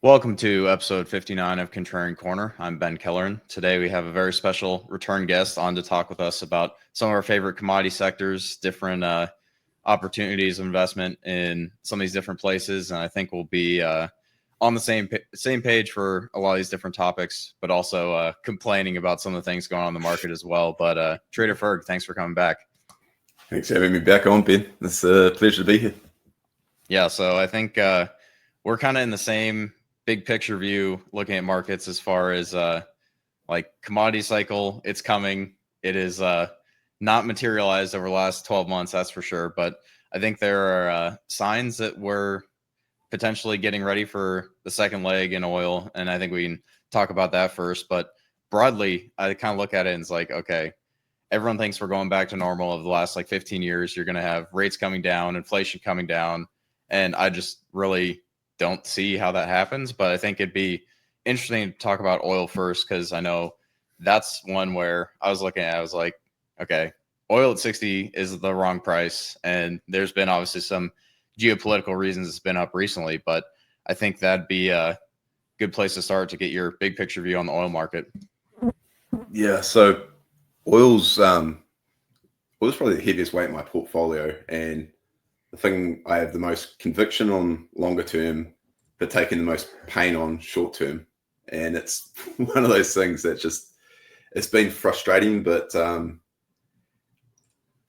Welcome to episode 59 of Kontrarian Korner. I'm Ben Kellerin. Today we have a very special return guest on to talk with us about some of our favorite commodity sectors, different opportunities of investment in some of these different places. And I think we'll be on the same page for a lot of these different topics, but also complaining about some of the things going on in the market as well. But Trader Ferg, thanks for coming back. Thanks for having me back on, Ben. It's a pleasure to be here. Yeah, so I think we're kind of in the same big picture view looking at markets as far as like commodity cycle. It's coming. It is not materialized over the last 12 months, that's for sure. But I think there are signs that we're potentially getting ready for the second leg in oil. And I think we can talk about that first. But broadly, I kind of look at it and it's like, okay, everyone thinks we're going back to normal of the last like 15 years. You're going to have rates coming down, inflation coming down. And I just really don't see how that happens, but I think it'd be interesting to talk about oil first, because I know that's one where I was looking at, I was like, okay, oil at 60 is the wrong price. And there's been obviously some geopolitical reasons it's been up recently, but I think that'd be a good place to start to get your big picture view on the oil market. Yeah, so oil's probably the heaviest weight in my portfolio, and the thing I have the most conviction on longer term, but taking the most pain on short term. And it's one of those things that just, it's been frustrating. But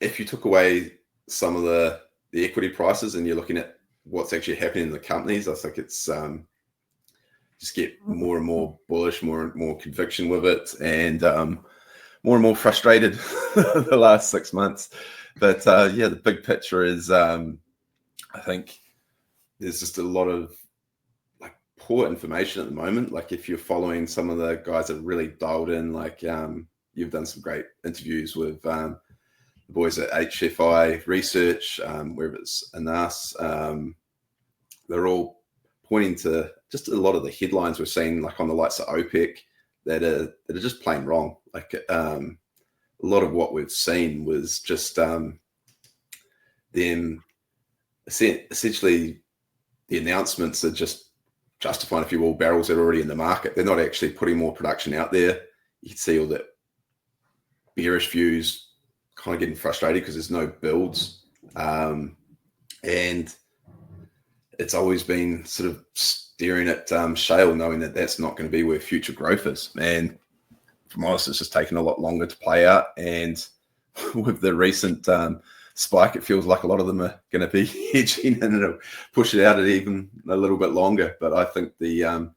if you took away some of the equity prices and you're looking at what's actually happening in the companies, I think it's just get more and more bullish, more and more conviction with it, and more and more frustrated the last 6 months. But yeah, the big picture is I think there's just a lot of like poor information at the moment. Like if you're following some of the guys that are really dialed in, like you've done some great interviews with the boys at HFI Research, wherever it's Anas, they're all pointing to just a lot of the headlines we're seeing, like on the likes of OPEC, that are just plain wrong. Like a lot of what we've seen was just them essentially, the announcements are just justifying a few oil barrels that are already in the market. They're not actually putting more production out there. You can see all that bearish views kind of getting frustrated because there's no builds. And it's always been sort of staring at shale, knowing that that's not going to be where future growth is. And from honest, it's just taken a lot longer to play out. And with the recent spike, it feels like a lot of them are going to be hedging, and it'll push it out at even a little bit longer. But I think the and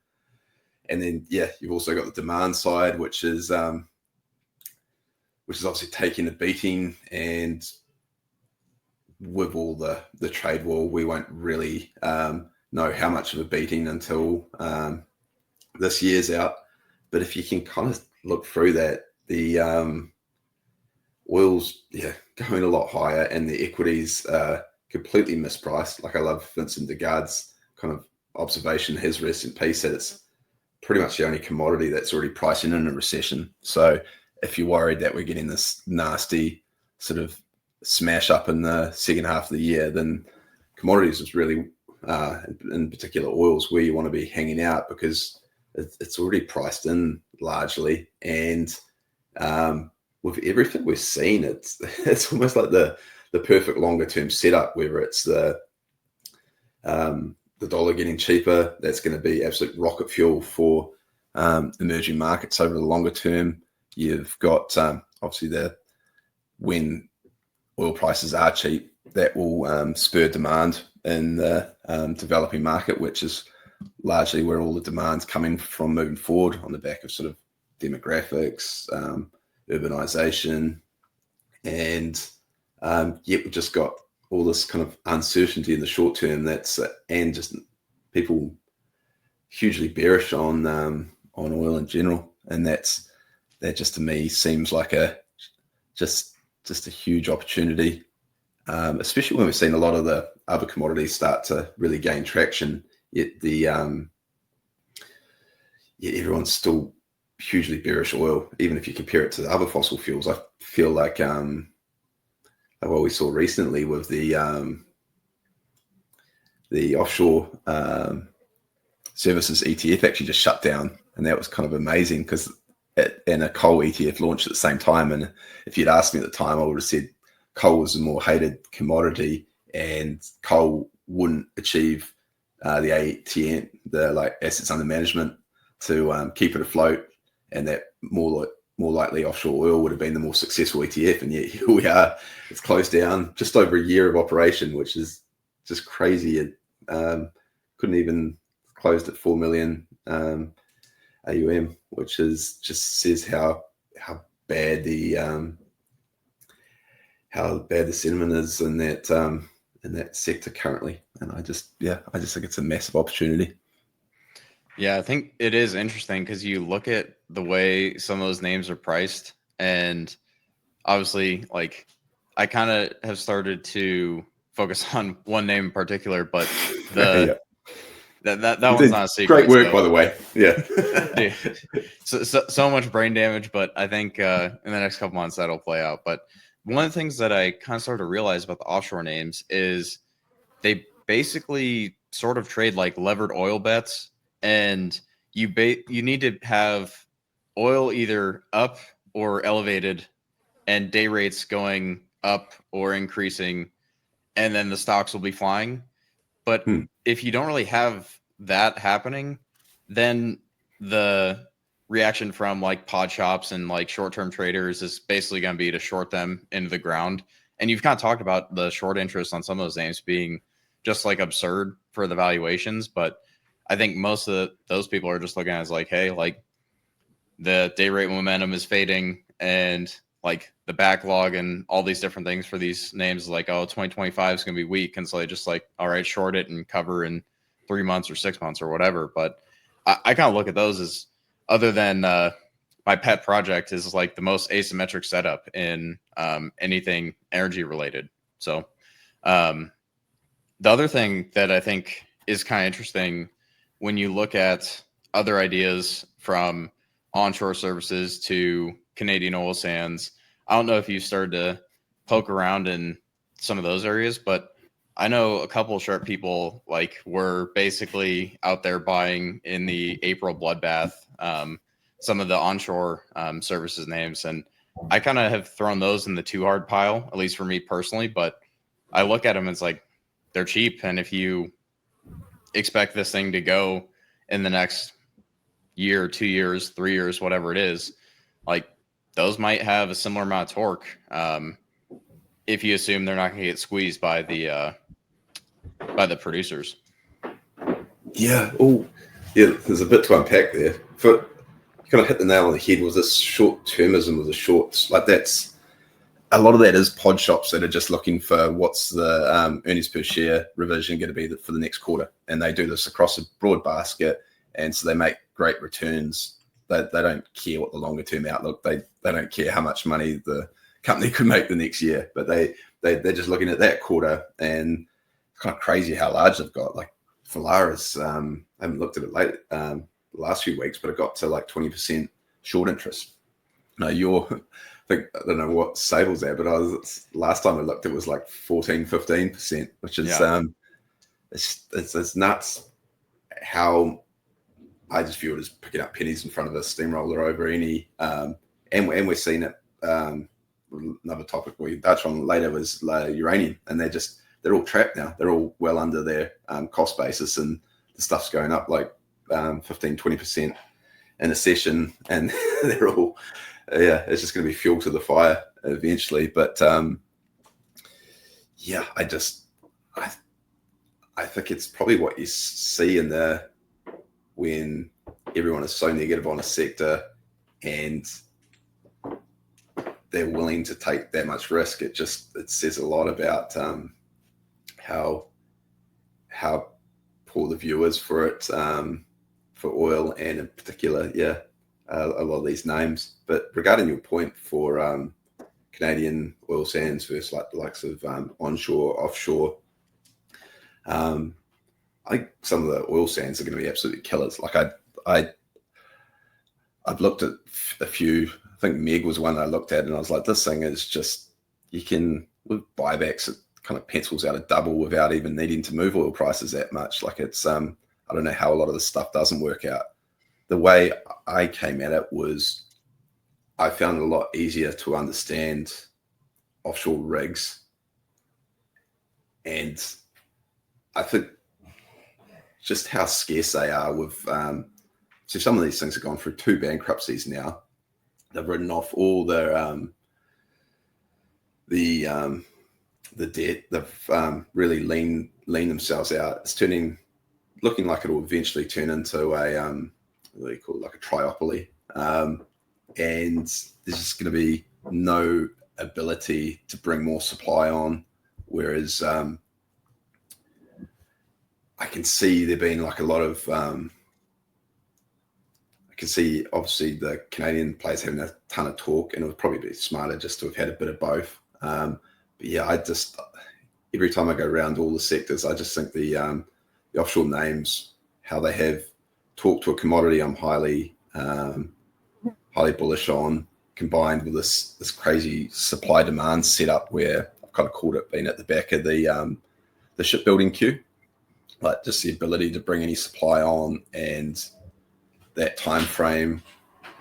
then you've also got the demand side, which is obviously taking a beating, and with all the trade war, we won't really know how much of a beating until this year's out. But if you can kind of look through that, the oil's going a lot higher, and the equities are completely mispriced. Like I love Vincent Degarde's kind of observation, his rest in peace, that it's pretty much the only commodity that's already pricing in a recession. So if you're worried that we're getting this nasty sort of smash up in the second half of the year, then commodities is really, in particular oils, where you want to be hanging out, because it's already priced in largely. And with everything we've seen, it's almost like the perfect longer term setup, whether it's the dollar getting cheaper. That's going to be absolute rocket fuel for emerging markets over the longer term. You've got obviously when oil prices are cheap, that will spur demand in the developing market, which is largely where all the demand's coming from moving forward, on the back of sort of demographics, urbanization, and we've just got all this kind of uncertainty in the short term. And just people hugely bearish on oil in general, and that just to me seems like just a huge opportunity, especially when we've seen a lot of the other commodities start to really gain traction. Yet everyone's still hugely bearish oil, even if you compare it to the other fossil fuels. I feel like what we saw recently with the offshore services ETF actually just shut down, and that was kind of amazing because and a coal ETF launched at the same time. And if you'd asked me at the time, I would have said coal was a more hated commodity, and coal wouldn't achieve the ATM, the like assets under management, to keep it afloat, and that more likely offshore oil would have been the more successful ETF. And yet here we are. It's closed down just over a year of operation, which is just crazy. It couldn't even closed at 4 million AUM, which is just says how bad the sentiment is in that sector currently. And I just think it's a massive opportunity. Yeah, I think it is interesting because you look at the way some of those names are priced, and obviously, like, I kind of have started to focus on one name in particular, but that one's not a secret. Great work, by the way. Yeah. Dude, so much brain damage, but I think in the next couple months that'll play out. But one of the things that I kind of started to realize about the offshore names is they basically sort of trade like levered oil bets, and you need to have oil either up or elevated and day rates going up or increasing, and then the stocks will be flying. But if you don't really have that happening, then the reaction from like pod shops and like short-term traders is basically going to be to short them into the ground. And you've kind of talked about the short interest on some of those names being just like absurd for the valuations. But I think most of those people are just looking at it as like, hey, like the day rate momentum is fading, and like the backlog and all these different things for these names, like, oh, 2025 is going to be weak. And so they just like, all right, short it and cover in 3 months or 6 months or whatever. But I kind of look at those as, other than my pet project, is like the most asymmetric setup in anything energy related. So the other thing that I think is kind of interesting when you look at other ideas from onshore services to Canadian oil sands, I don't know if you started to poke around in some of those areas, but I know a couple of sharp people like were basically out there buying in the April bloodbath some of the onshore services names, and I kind of have thrown those in the too hard pile, at least for me personally. But I look at them as like they're cheap, and if you expect this thing to go in the next year, 2 years, 3 years, whatever it is, like those might have a similar amount of torque if you assume they're not going to get squeezed by the producers. Yeah. Oh, yeah. There's a bit to unpack there. You kind of hit the nail on the head. Was this short-termism? Was the shorts like that's a lot of that is pod shops that are just looking for what's the earnings per share revision going to be for the next quarter, and they do this across a broad basket, and so they make great returns. They don't care what the longer term outlook. They don't care how much money the company could make the next year, but they're just looking at that quarter, and it's kind of crazy how large they've got. Like Valaris, I haven't looked at it the last few weeks, but it got to like 20% short interest. No, I don't know what Sable's at, but last time I looked, it was like 14-15%, which is it's nuts. How I just view it as picking up pennies in front of a steamroller over any, and we're seeing it. Another topic we touch on later was uranium, and they're all trapped now. They're all well under their cost basis, and the stuff's going up like 15-20% in a session, and they're all it's just going to be fuel to the fire eventually. But I think it's probably what you see when everyone is so negative on a sector and they're willing to take that much risk. It says a lot about how poor the view is for it, for oil, and in particular, a lot of these names. But regarding your point for Canadian oil sands versus like the likes of onshore, offshore, I think some of the oil sands are going to be absolutely killers. Like I've looked at a few. I think Meg was one I looked at, and I was like, this thing is just, you can, with buybacks, it kind of pencils out a double without even needing to move oil prices that much. Like it's I don't know how a lot of this stuff doesn't work out. The way I came at it was I found it a lot easier to understand offshore rigs. And I think just how scarce they are with, so some of these things have gone through 2 bankruptcies now. They've written off all their, the debt. They've really leaned themselves out. It's looking like it'll eventually turn into a, what do you call it, like a triopoly. And there's just going to be no ability to bring more supply on. Whereas I can see there being like a lot of, I can see obviously the Canadian players having a ton of talk, and it would probably be smarter just to have had a bit of both. But yeah, every time I go around all the sectors, I just think the offshore names, how they have talked to a commodity, I'm highly bullish on, combined with this crazy supply demand setup where I've kind of called it being at the back of the shipbuilding queue, like just the ability to bring any supply on and that time frame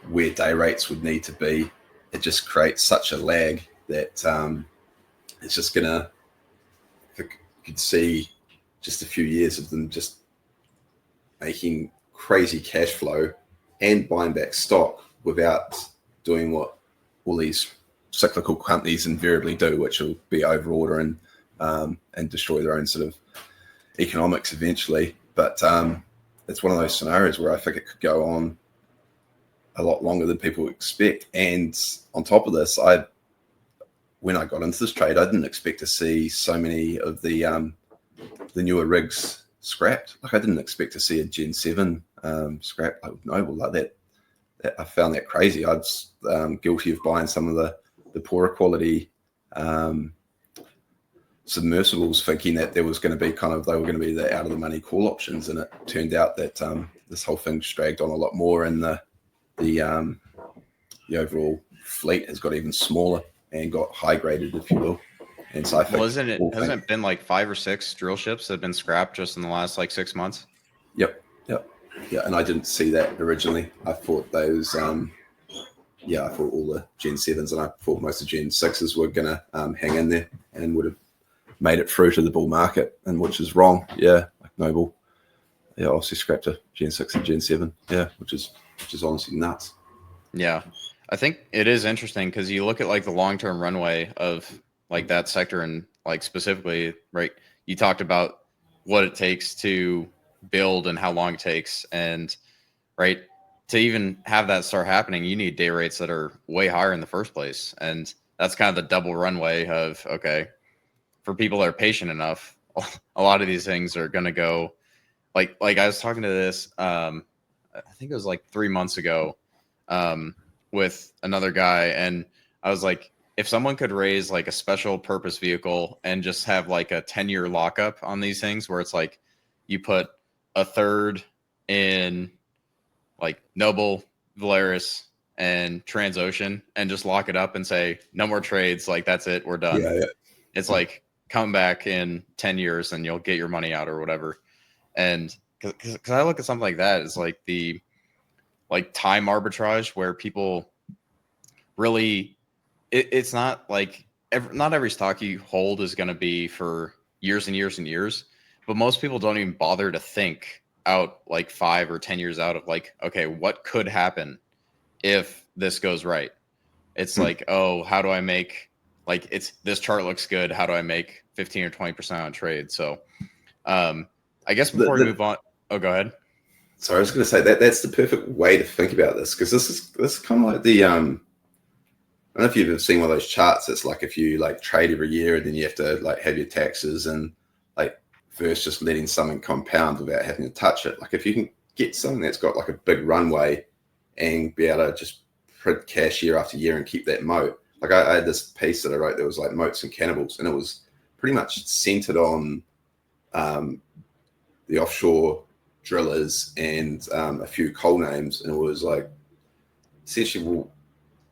where day rates would need to be. It just creates such a lag that it's just gonna, you could see just a few years of them just making crazy cash flow and buying back stock without doing what all these cyclical companies invariably do, which will be overorder and destroy their own sort of economics eventually. But it's one of those scenarios where I think it could go on a lot longer than people expect. And on top of this, when I got into this trade, I didn't expect to see so many of the newer rigs scrapped. Like I didn't expect to see a Gen 7 scrapped like Noble like that. I found that crazy. I was guilty of buying some of the poorer quality submersibles, thinking that there was going to be they were going to be the out of the money call options, and it turned out that this whole thing dragged on a lot more, and the overall fleet has got even smaller and got high graded, if you will. And so I think hasn't it been like 5 or 6 drill ships that have been scrapped just in the last like 6 months? Yep. Yeah, and I didn't see that originally. I thought those, I thought all the Gen 7s and I thought most of Gen 6s were going to hang in there and would have made it through to the bull market, and which is wrong. Yeah, like Noble. Yeah, obviously scrapped a Gen 6 and Gen 7. Yeah, which is honestly nuts. Yeah, I think it is interesting because you look at like the long-term runway of like that sector, and like specifically, right, you talked about what it takes to build and how long it takes, and right, to even have that start happening, you need day rates that are way higher in the first place. And that's kind of the double runway of, okay, for people that are patient enough, a lot of these things are going to go like I was talking to this, I think it was like 3 months ago, with another guy. And I was like, if someone could raise like a special purpose vehicle and just have like a 10-year lockup on these things, where it's like you put a third in like Noble, Valaris, and Transocean, and just lock it up and say, no more trades. Like, that's it. We're done. Yeah. It's like, come back in 10 years and you'll get your money out or whatever. And because I look at something like that, it's like the like time arbitrage where people really, it's not like not every stock you hold is going to be for years and years and years, but most people don't even bother to think out like 5 or 10 years out of like, okay, what could happen if this goes right? It's like, oh, how do I make, like, this chart looks good, how do I make 15 or 20% on trade? So I guess before we move on, go ahead. So I was going to say that's the perfect way to think about this, because this is kind of like the I don't know if you've ever seen one of those charts. It's like if you like trade every year and then you have to like have your taxes, and like versus just letting something compound without having to touch it. Like if you can get something that's got like a big runway and be able to just print cash year after year and keep that moat. Like I had this piece that I wrote that was like moats and cannibals, and it was pretty much centered on the offshore drillers and a few coal names. And it was like, essentially, well,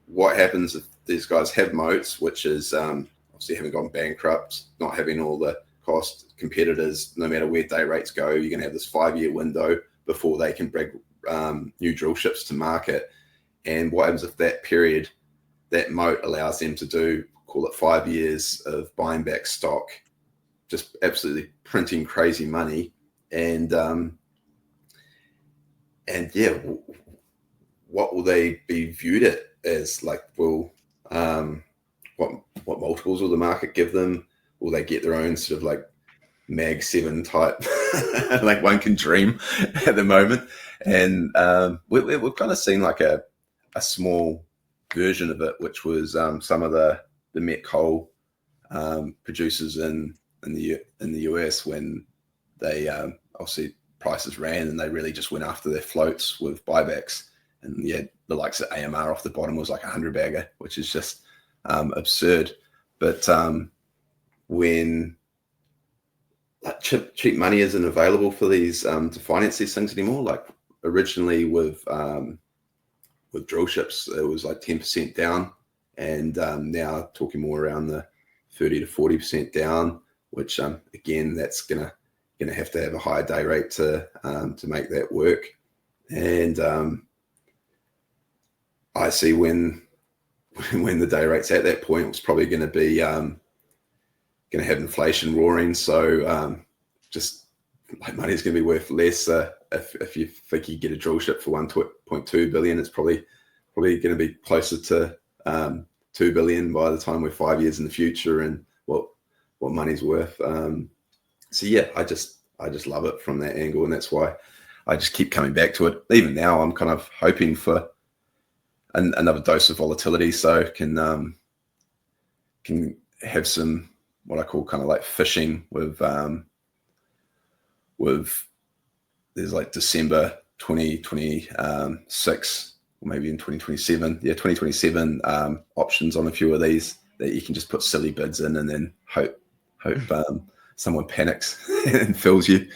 what happens if these guys have moats, which is obviously having gone bankrupt, not having all the cost competitors, no matter where day rates go, you're going to have this 5-year window before they can bring new drill ships to market. And what happens if that period, that moat allows them to do, call it 5 years of buying back stock, just absolutely printing crazy money. And yeah, what will they be viewed at as? Like, what multiples will the market give them? Will they get their own sort of like Mag 7 type, like one can dream at the moment? And we've kind of seen like a small version of it, which was some of the met coal producers in the US, when they obviously prices ran and they really just went after their floats with buybacks. And yeah, the likes of AMR off the bottom was like 100 bagger, which is just absurd. But when like cheap money isn't available for these to finance these things anymore, like originally with drill ships, it was like 10% down, and now talking more around the 30 to 40% down, which again, that's gonna have to have a higher day rate to make that work. And I see when the day rate's at that point, it's probably going to be going to have inflation roaring. So just like money's going to be worth less. If you think you get a drill ship for 1.2 billion, it's probably going to be closer to 2 billion by the time we're 5 years in the future, and what money's worth. So yeah, I just love it from that angle, and that's why I just keep coming back to it. Even now, I'm kind of hoping for another dose of volatility, so can have some what I call kind of like fishing with there's like December 2026 or maybe in 2027. Yeah, 2027 options on a few of these that you can just put silly bids in and then hope someone panics and fills you.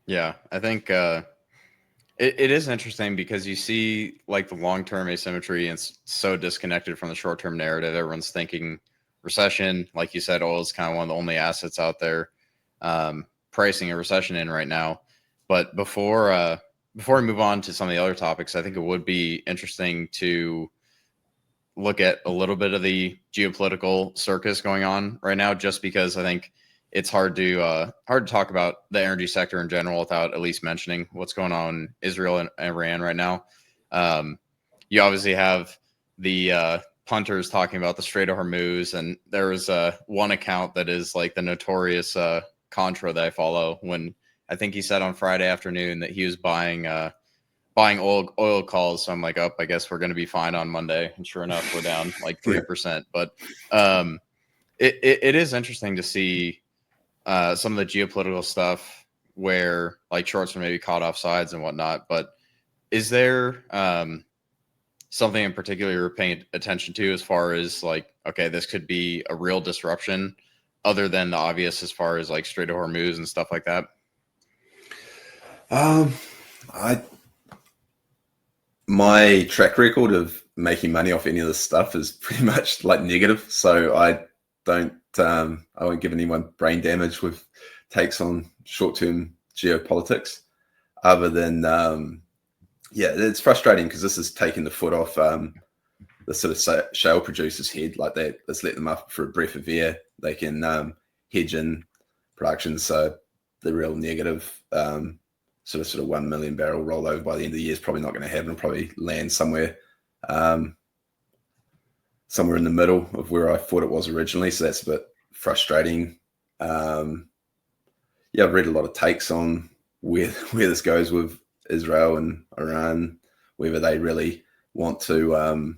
Yeah, I think it is interesting because you see like the long-term asymmetry, and it's so disconnected from the short-term narrative. Everyone's thinking recession. Like you said, oil is kind of one of the only assets out there pricing a recession in right now. But before we move on to some of the other topics, I think it would be interesting to look at a little bit of the geopolitical circus going on right now, just because I think it's hard to talk about the energy sector in general without at least mentioning what's going on in Israel and Iran right now. You obviously have the punters talking about the Strait of Hormuz, and there was one account that is like the notorious Contra that I follow. When I think he said on Friday afternoon that he was buying oil calls. So I'm like, oh, I guess we're going to be fine on Monday. And sure enough, we're down like 3%. But it is interesting to see some of the geopolitical stuff where like shorts are maybe caught off sides and whatnot. But is there something in particular you're paying attention to as far as like, okay, this could be a real disruption other than the obvious as far as like Strait of Hormuz and stuff like that? My track record of making money off any of this stuff is pretty much like negative. So I won't give anyone brain damage with takes on short-term geopolitics, other than yeah, it's frustrating because this is taking the foot off the sort of shale producers' head. Like let's let them up for a breath of air. They can hedge in production. So the real negative sort of 1 million barrel rollover by the end of the year is probably not going to happen. It'll probably land somewhere in the middle of where I thought it was originally. So that's a bit frustrating. Yeah, I've read a lot of takes on where this goes with Israel and Iran, whether they really want to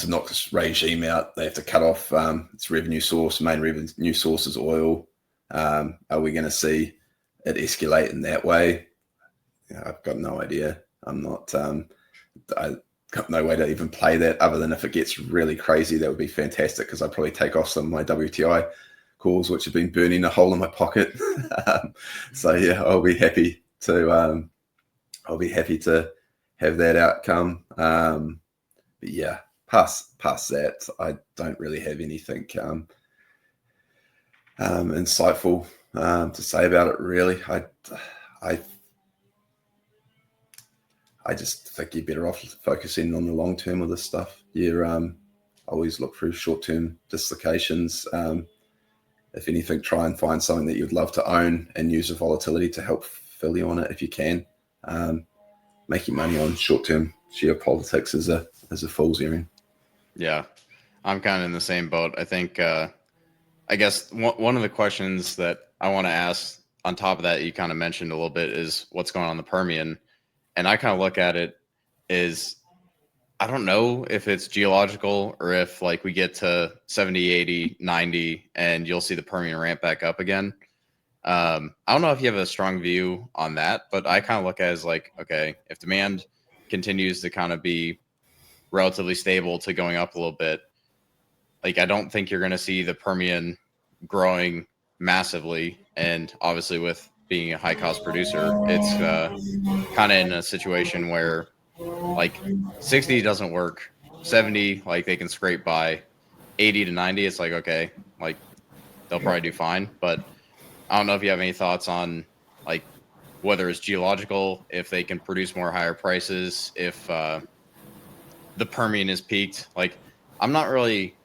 knock this regime out. They have to cut off its revenue source. Main revenue source is oil. Are we going to see it escalate in that way? I've got no idea. I got no way to even play that other than if it gets really crazy. That would be fantastic, because I'd probably take off some of my WTI calls, which have been burning a hole in my pocket. So yeah, I'll be happy to have that outcome. But yeah, past that, I don't really have anything insightful to say about it. Really, I just think you're better off focusing on the long term with this stuff. You always look through short-term dislocations. If anything, try and find something that you'd love to own and use the volatility to help fill you on it if you can. Making money on short-term geopolitics is a fool's errand. Yeah, I'm kind of in the same boat. I think, I guess one of the questions that I want to ask on top of that, you kind of mentioned a little bit, is what's going on in the Permian. And I kind of look at it as, I don't know if it's geological or if like we get to 70, 80, 90 and you'll see the Permian ramp back up again. I don't know if you have a strong view on that, but I kind of look at it as like, okay, if demand continues to kind of be relatively stable to going up a little bit, like I don't think you're going to see the Permian growing massively. And obviously with being a high cost producer, it's kind of in a situation where like 60 doesn't work, 70 like they can scrape by, 80 to 90 it's like okay, like they'll probably do fine. But I don't know if you have any thoughts on like whether it's geological, if they can produce more higher prices, if the Permian is peaked. Like I'm not really,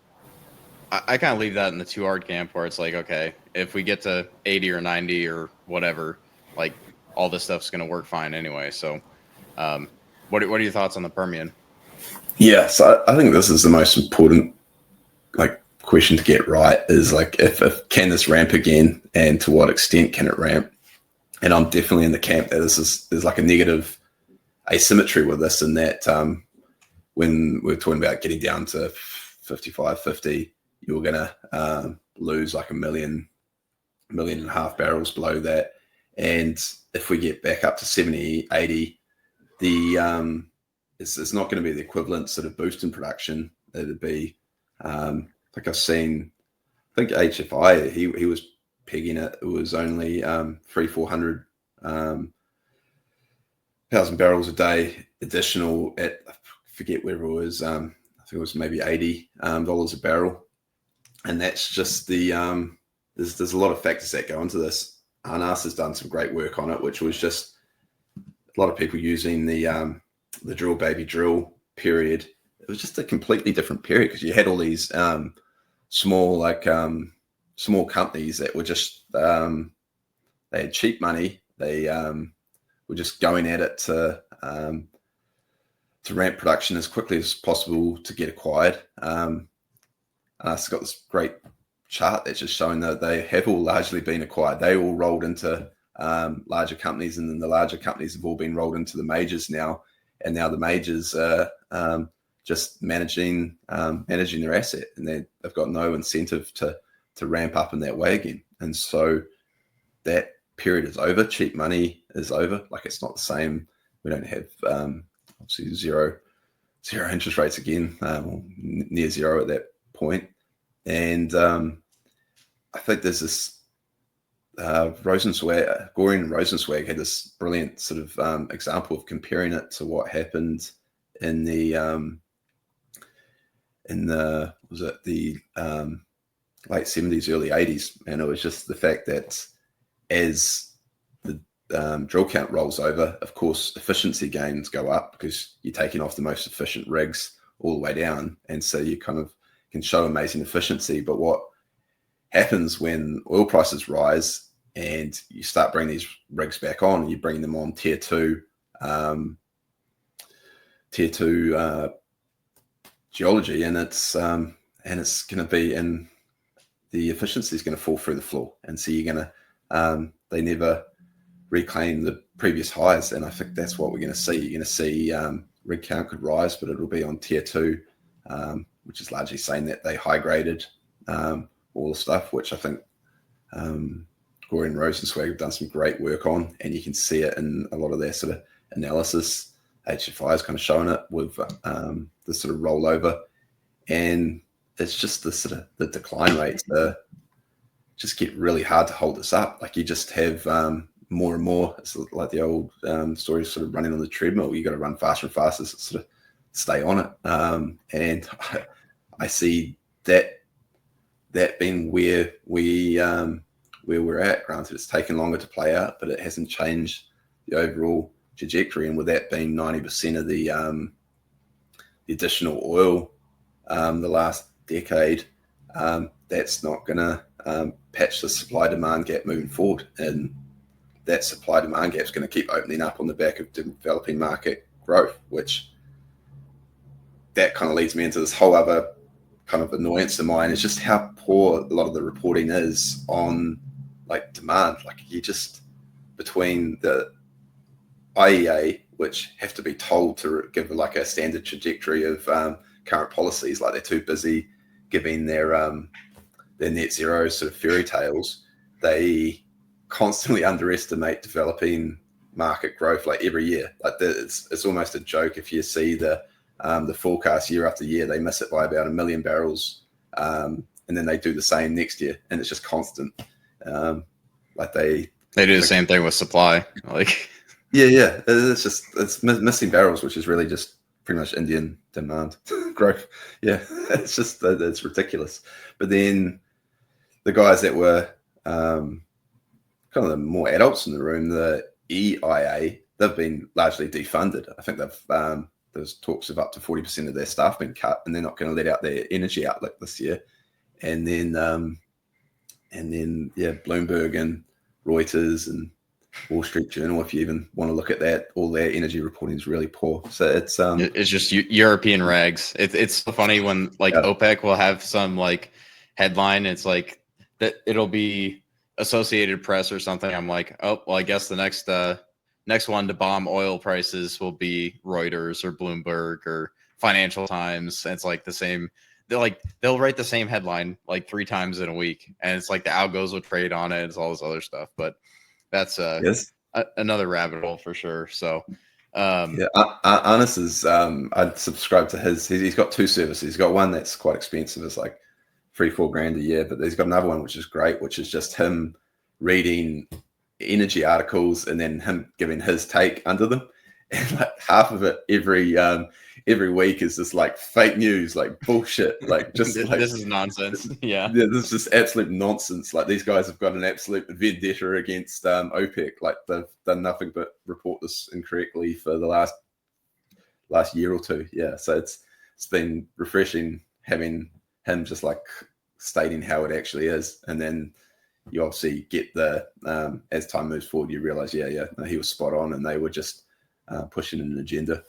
I kind of leave that in the too hard camp where it's like, okay, if we get to 80 or 90 or whatever, like all this stuff's going to work fine anyway. So what are your thoughts on the Permian? Yeah, so I think this is the most important like question to get right, is like if can this ramp again, and to what extent can it ramp? And I'm definitely in the camp that there's like a negative asymmetry with this, in that when we're talking about getting down to 55, 50, you're gonna lose like a million and a half barrels below that. And if we get back up to 70, 80, it's not going to be the equivalent sort of boost in production. It'd be like I've seen, I think HFI, he was pegging it. It was only 400,000 barrels a day additional at, I forget where it was. I think it was maybe $80 a barrel, and that's just the there's a lot of factors that go into this. Arnas has done some great work on it, which was just a lot of people using the drill baby drill period. It was just a completely different period, because you had all these small companies that were just they had cheap money. They were just going at it to ramp production as quickly as possible to get acquired. It's got this great chart that's just showing that they have all largely been acquired. They all rolled into larger companies, and then the larger companies have all been rolled into the majors now. And now the majors are just managing their asset, and they've got no incentive to ramp up in that way again. And so that period is over. Cheap money is over. Like it's not the same. We don't have obviously zero interest rates again, near zero at that point. And I think there's this Gorian and Rosenzweig had this brilliant sort of example of comparing it to what happened in the late 70s, early 80s. And it was just the fact that as the drill count rolls over, of course, efficiency gains go up, because you're taking off the most efficient rigs all the way down. And so you kind of can show amazing efficiency. But what happens when oil prices rise and you start bringing these rigs back on, and you bring them on tier two geology, and it's going to be, and the efficiency is going to fall through the floor. And so you're going to they never reclaim the previous highs. And I think that's what we're going to see. You're going to see rig count could rise, but it'll be on tier two, which is largely saying that they high graded all the stuff, which I think Gorian and Rosenzweig have done some great work on, and you can see it in a lot of their sort of analysis. HFI is kind of showing it with the sort of rollover, and it's just the sort of the decline rates just get really hard to hold this up. Like you just have more and more. It's like the old story, sort of running on the treadmill. You got to run faster and faster to sort of stay on it. And I see that that being where we're at. Granted, it's taken longer to play out, but it hasn't changed the overall trajectory. And with that being 90% of the additional oil the last decade, that's not going to patch the supply-demand gap moving forward. And that supply-demand gap is going to keep opening up on the back of developing market growth, which that kind of leads me into this whole other kind of annoyance of mine, is just how poor a lot of the reporting is on like demand. Like you just, between the IEA, which have to be told to give like a standard trajectory of current policies, like they're too busy giving their net zero sort of fairy tales. They constantly underestimate developing market growth like every year. Like it's almost a joke if you see the forecast year after year. They miss it by about 1 million barrels, and then they do the same next year, and it's just constant. Like they do the same thing with supply. Like yeah, it's missing barrels, which is really just pretty much Indian demand growth. Yeah, it's ridiculous. But then the guys that were kind of the more adults in the room, the EIA, they've been largely defunded. I think there's talks of up to 40% of their staff being cut, and they're not going to let out their energy outlook this year. And then Bloomberg and Reuters and Wall Street Journal, if you even want to look at that, all their energy reporting is really poor. So it's just European rags. It's so funny when like OPEC will have some like headline. It's like that it'll be Associated Press or something. I'm like, oh well, I guess the next one to bomb oil prices will be Reuters or Bloomberg or Financial Times. And it's like the same. They'll write the same headline like 3 times in a week, and it's like the algos will trade on it. It's all this other stuff, but that's another rabbit hole for sure. So Arnis is I'd subscribe to his. He's got 2 services. He's got one that's quite expensive. It's like $3-4 grand a year, but he's got another one which is great, which is just him reading energy articles and then him giving his take under them. And like half of it every week is just like fake news, like bullshit, like just like this is nonsense. Yeah, this is just absolute nonsense. Like these guys have got an absolute vendetta against OPEC. Like they've done nothing but report this incorrectly for the last year or two. Yeah, so it's been refreshing having him just like stating how it actually is, and then you obviously get the as time moves forward, you realize no, he was spot on, and they were just pushing an agenda.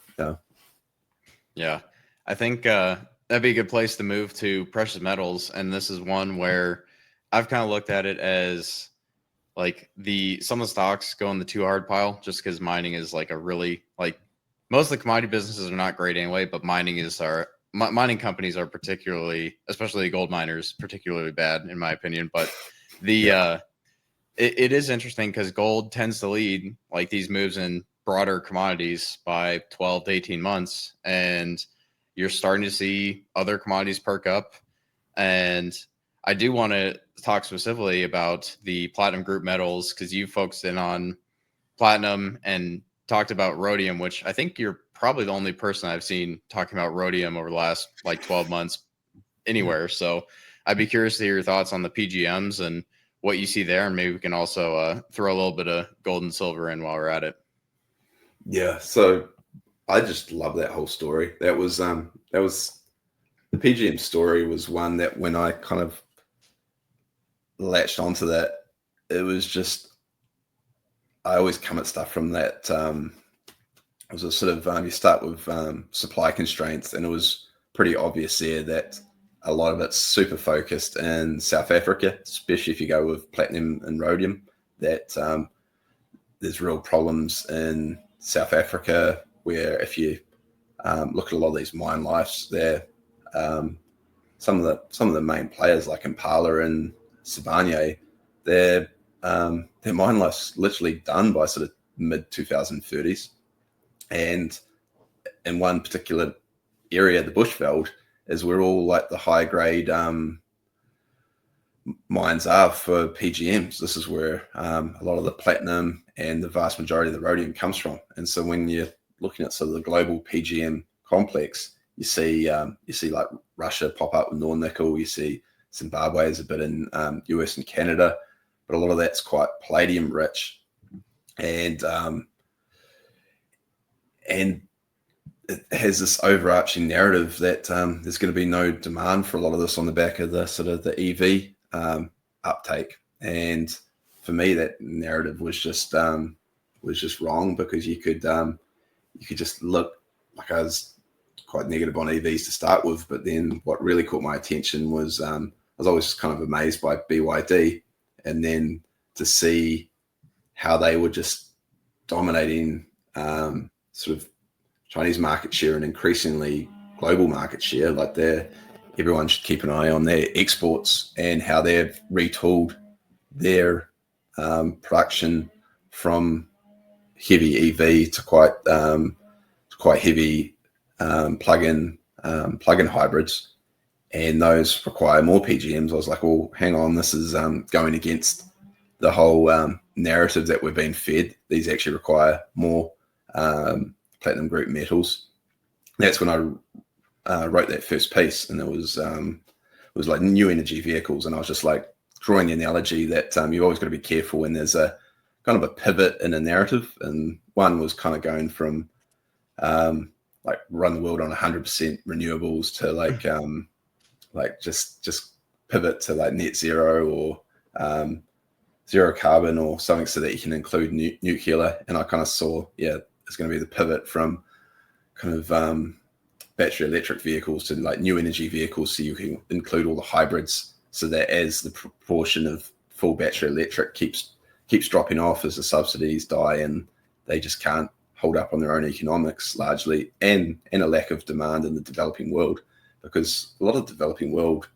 Yeah, I think that'd be a good place to move to precious metals, and this is one where I've kind of looked at it as like some of the stocks go in the too hard pile, just because mining is like a really like most of the commodity businesses are not great anyway, but mining companies are particularly, especially gold miners, particularly bad in my opinion. But it is interesting because gold tends to lead like these moves in broader commodities by 12 to 18 months, and you're starting to see other commodities perk up. And I do want to talk specifically about the platinum group metals, because you focused in on platinum and talked about rhodium, which I think you're probably the only person I've seen talking about rhodium over the last like 12 months anywhere. So I'd be curious to hear your thoughts on the PGMs and what you see there, and maybe we can also throw a little bit of gold and silver in while we're at it. Yeah, so I just love that whole story. That was the PGM story was one that when I kind of latched onto that, it was just I always come at stuff from that. It was a sort of you start with supply constraints, and it was pretty obvious there that a lot of it's super focused in South Africa, especially if you go with platinum and rhodium. That there's real problems in South Africa, where if you look at a lot of these mine lives, they're some of the main players like Impala and Sibanye, their mine life's literally done by sort of mid 2030s, and in one particular area, the Bushveld, is where all like the high grade mines are for PGMs. This is where a lot of the platinum and the vast majority of the rhodium comes from. And so when you're looking at sort of the global PGM complex, you see like Russia pop up with Nornickel, you see Zimbabwe is a bit in US and Canada, but a lot of that's quite palladium rich, and it has this overarching narrative that there's going to be no demand for a lot of this on the back of the sort of the EV uptake. And for me, that narrative was just wrong, because you could just look, like, I was quite negative on EVs to start with, but then what really caught my attention was I was always kind of amazed by BYD, and then to see how they were just dominating sort of Chinese market share and increasingly global market share. Like, everyone should keep an eye on their exports and how they've retooled their production from heavy EV to quite heavy plug-in hybrids, and those require more PGMs. I was like, well, hang on, this is going against the whole narrative that we've been fed. These actually require more platinum group metals. That's when I wrote that first piece, and it was like new energy vehicles, and I was just like drawing the analogy that you've always got to be careful when there's a kind of a pivot in a narrative. And one was kind of going from like run the world on 100% renewables to like just pivot to like net zero or zero carbon or something, so that you can include nuclear. And I kind of saw, it's going to be the pivot from kind of battery electric vehicles to like new energy vehicles, so you can include all the hybrids, so that as the proportion of full battery electric keeps dropping off as the subsidies die and they just can't hold up on their own economics largely, and a lack of demand in the developing world, because a lot of the developing world,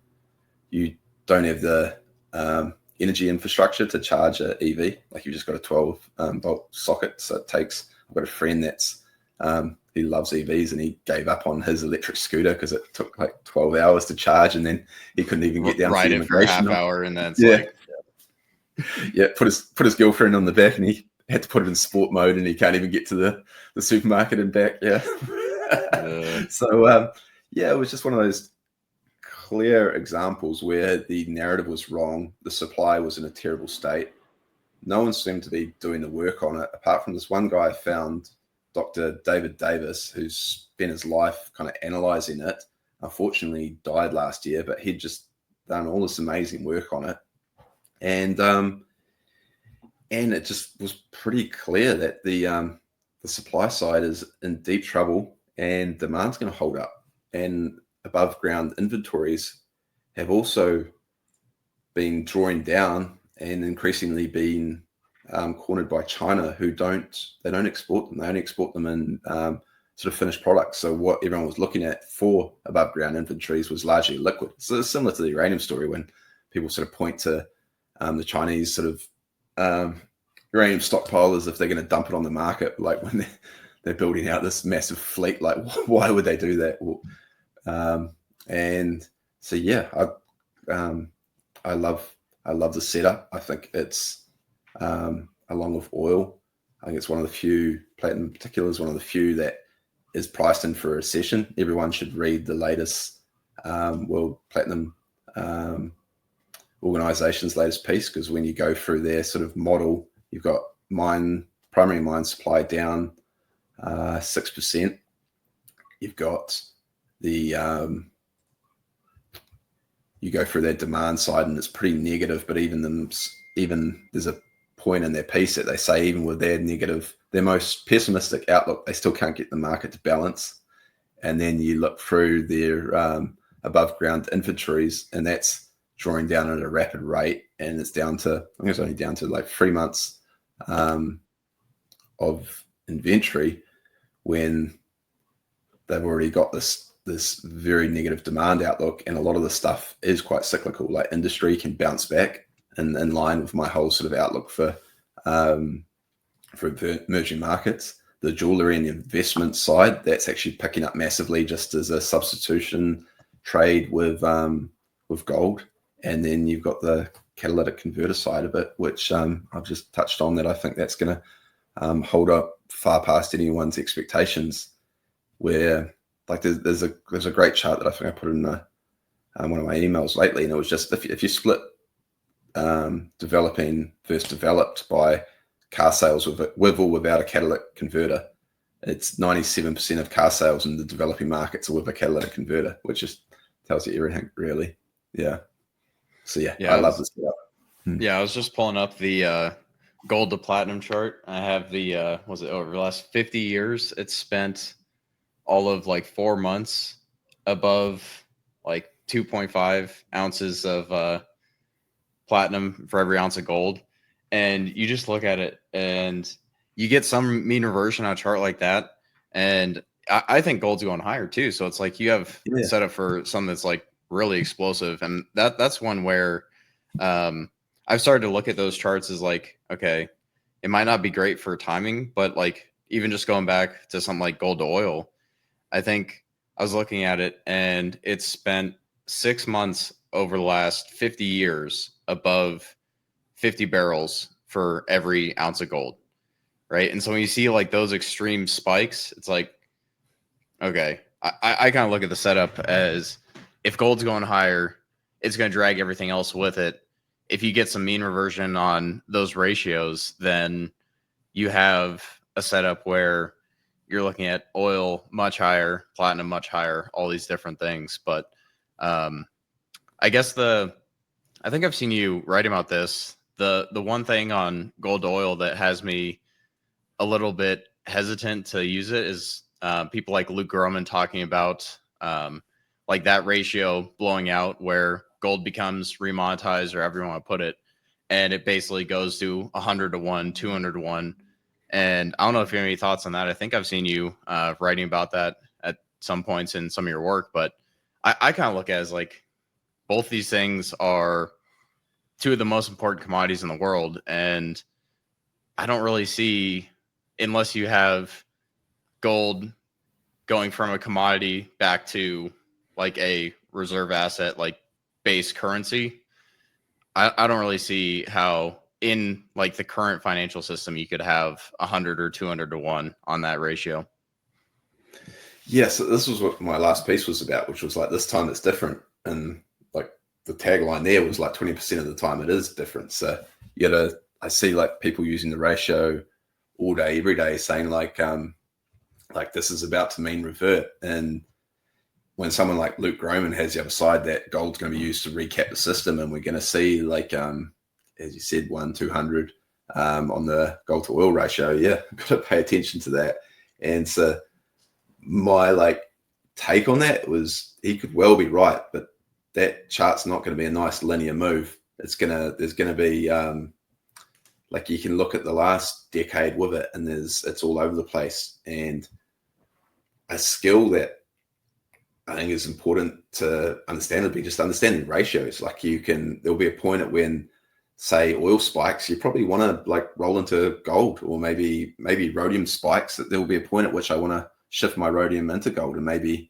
you don't have the energy infrastructure to charge an EV. Like, you've just got a 12 volt socket. So it takes, I've got a friend that's he loves EVs, and he gave up on his electric scooter because it took like 12 hours to charge, and then he couldn't even get down to the immigration. Ride it for a half hour, and then it's put his girlfriend on the back, and he had to put it in sport mode, and he can't even get to the supermarket and back. So it was just one of those clear examples where the narrative was wrong, the supply was in a terrible state. No one seemed to be doing the work on it, apart from this one guy I found, Dr. David Davis, who's spent his life kind of analyzing it. Unfortunately, died last year, but he'd just done all this amazing work on it. And it just was pretty clear that the supply side is in deep trouble, and demand's going to hold up. And above ground inventories have also been drawing down and increasingly being cornered by China, who don't export them. They only export them in sort of finished products. So what everyone was looking at for above ground inventories was largely liquid. So it's similar to the uranium story, when people sort of point to the Chinese sort of uranium stockpile as if they're going to dump it on the market, like when they're building out this massive fleet. Like, why would they do that? Well, and so I love the setup. I think it's along with oil, I think it's one of the few, platinum in particular is one of the few that is priced in for a recession. Everyone should read the latest World Platinum Organization's latest piece, because when you go through their sort of model, you've got primary mine supply down 6%. You've got the you go through their demand side, and it's pretty negative. But even there's a point in their piece that they say, even with their negative, their most pessimistic outlook, they still can't get the market to balance. And then you look through their above ground inventories, and that's drawing down at a rapid rate, and it's down to, I think it's only down to like 3 months of inventory, when they've already got this very negative demand outlook. And a lot of the stuff is quite cyclical. Like, industry can bounce back, and in line with my whole sort of outlook for emerging markets. The jewelry and the investment side, that's actually picking up massively, just as a substitution trade with gold. And then you've got the catalytic converter side of it, which I've just touched on, that I think that's going to hold up far past anyone's expectations. Where, like, there's a great chart that I think I put in one of my emails lately, and it was just if you split developing versus developed by car sales with or without a catalytic converter, it's 97% of car sales in the developing markets are with a catalytic converter, which just tells you everything, really. Yeah. So yeah, I love this setup. Yeah, I was just pulling up the gold to platinum chart. I have the was it over the last 50 years? It's spent all of like 4 months above like 2.5 ounces of platinum for every ounce of gold, and you just look at it and you get some mean reversion on a chart like that, and I think gold's going higher too. So it's like you have set up for something that's like really explosive, and that's one where I've started to look at those charts as like, okay, it might not be great for timing, but like even just going back to something like gold to oil, I think I was looking at it and it's spent 6 months over the last 50 years above 50 barrels for every ounce of gold, right? And so when you see like those extreme spikes, it's like, okay, I kind of look at the setup as if gold's going higher, it's going to drag everything else with it. If you get some mean reversion on those ratios, then you have a setup where you're looking at oil much higher, platinum much higher, all these different things. But I guess I think I've seen you write about this. The one thing on gold to oil that has me a little bit hesitant to use it is people like Luke Groman talking about like that ratio blowing out where gold becomes remonetized, or however you want to put it, and it basically goes to 100 to 1, 200 to 1. And I don't know if you have any thoughts on that. I think I've seen you writing about that at some points in some of your work, but I kind of look at it as like both these things are two of the most important commodities in the world. And I don't really see, unless you have gold going from a commodity back to like a reserve asset, like base currency, I don't really see how in like the current financial system you could have 100 or 200 to 1 on that ratio. Yeah, so this was what my last piece was about, which was like this time it's different. And like the tagline there was like 20% of the time it is different. So I see like people using the ratio all day, every day, saying like this is about to mean revert. And when someone like Luke Groman has the other side, that gold's going to be used to recap the system, and we're going to see like as you said, 1-200 on the gold to oil ratio. Yeah, got to pay attention to that. And so my like take on that was he could well be right, but that chart's not going to be a nice linear move. There's going to be like you can look at the last decade with it, and it's all over the place. And a skill that I think is important to understand would be just understanding ratios. Like there'll be a point at when, say, oil spikes, you probably want to like roll into gold, or maybe rhodium spikes. That there will be a point at which I want to shift my rhodium into gold, and maybe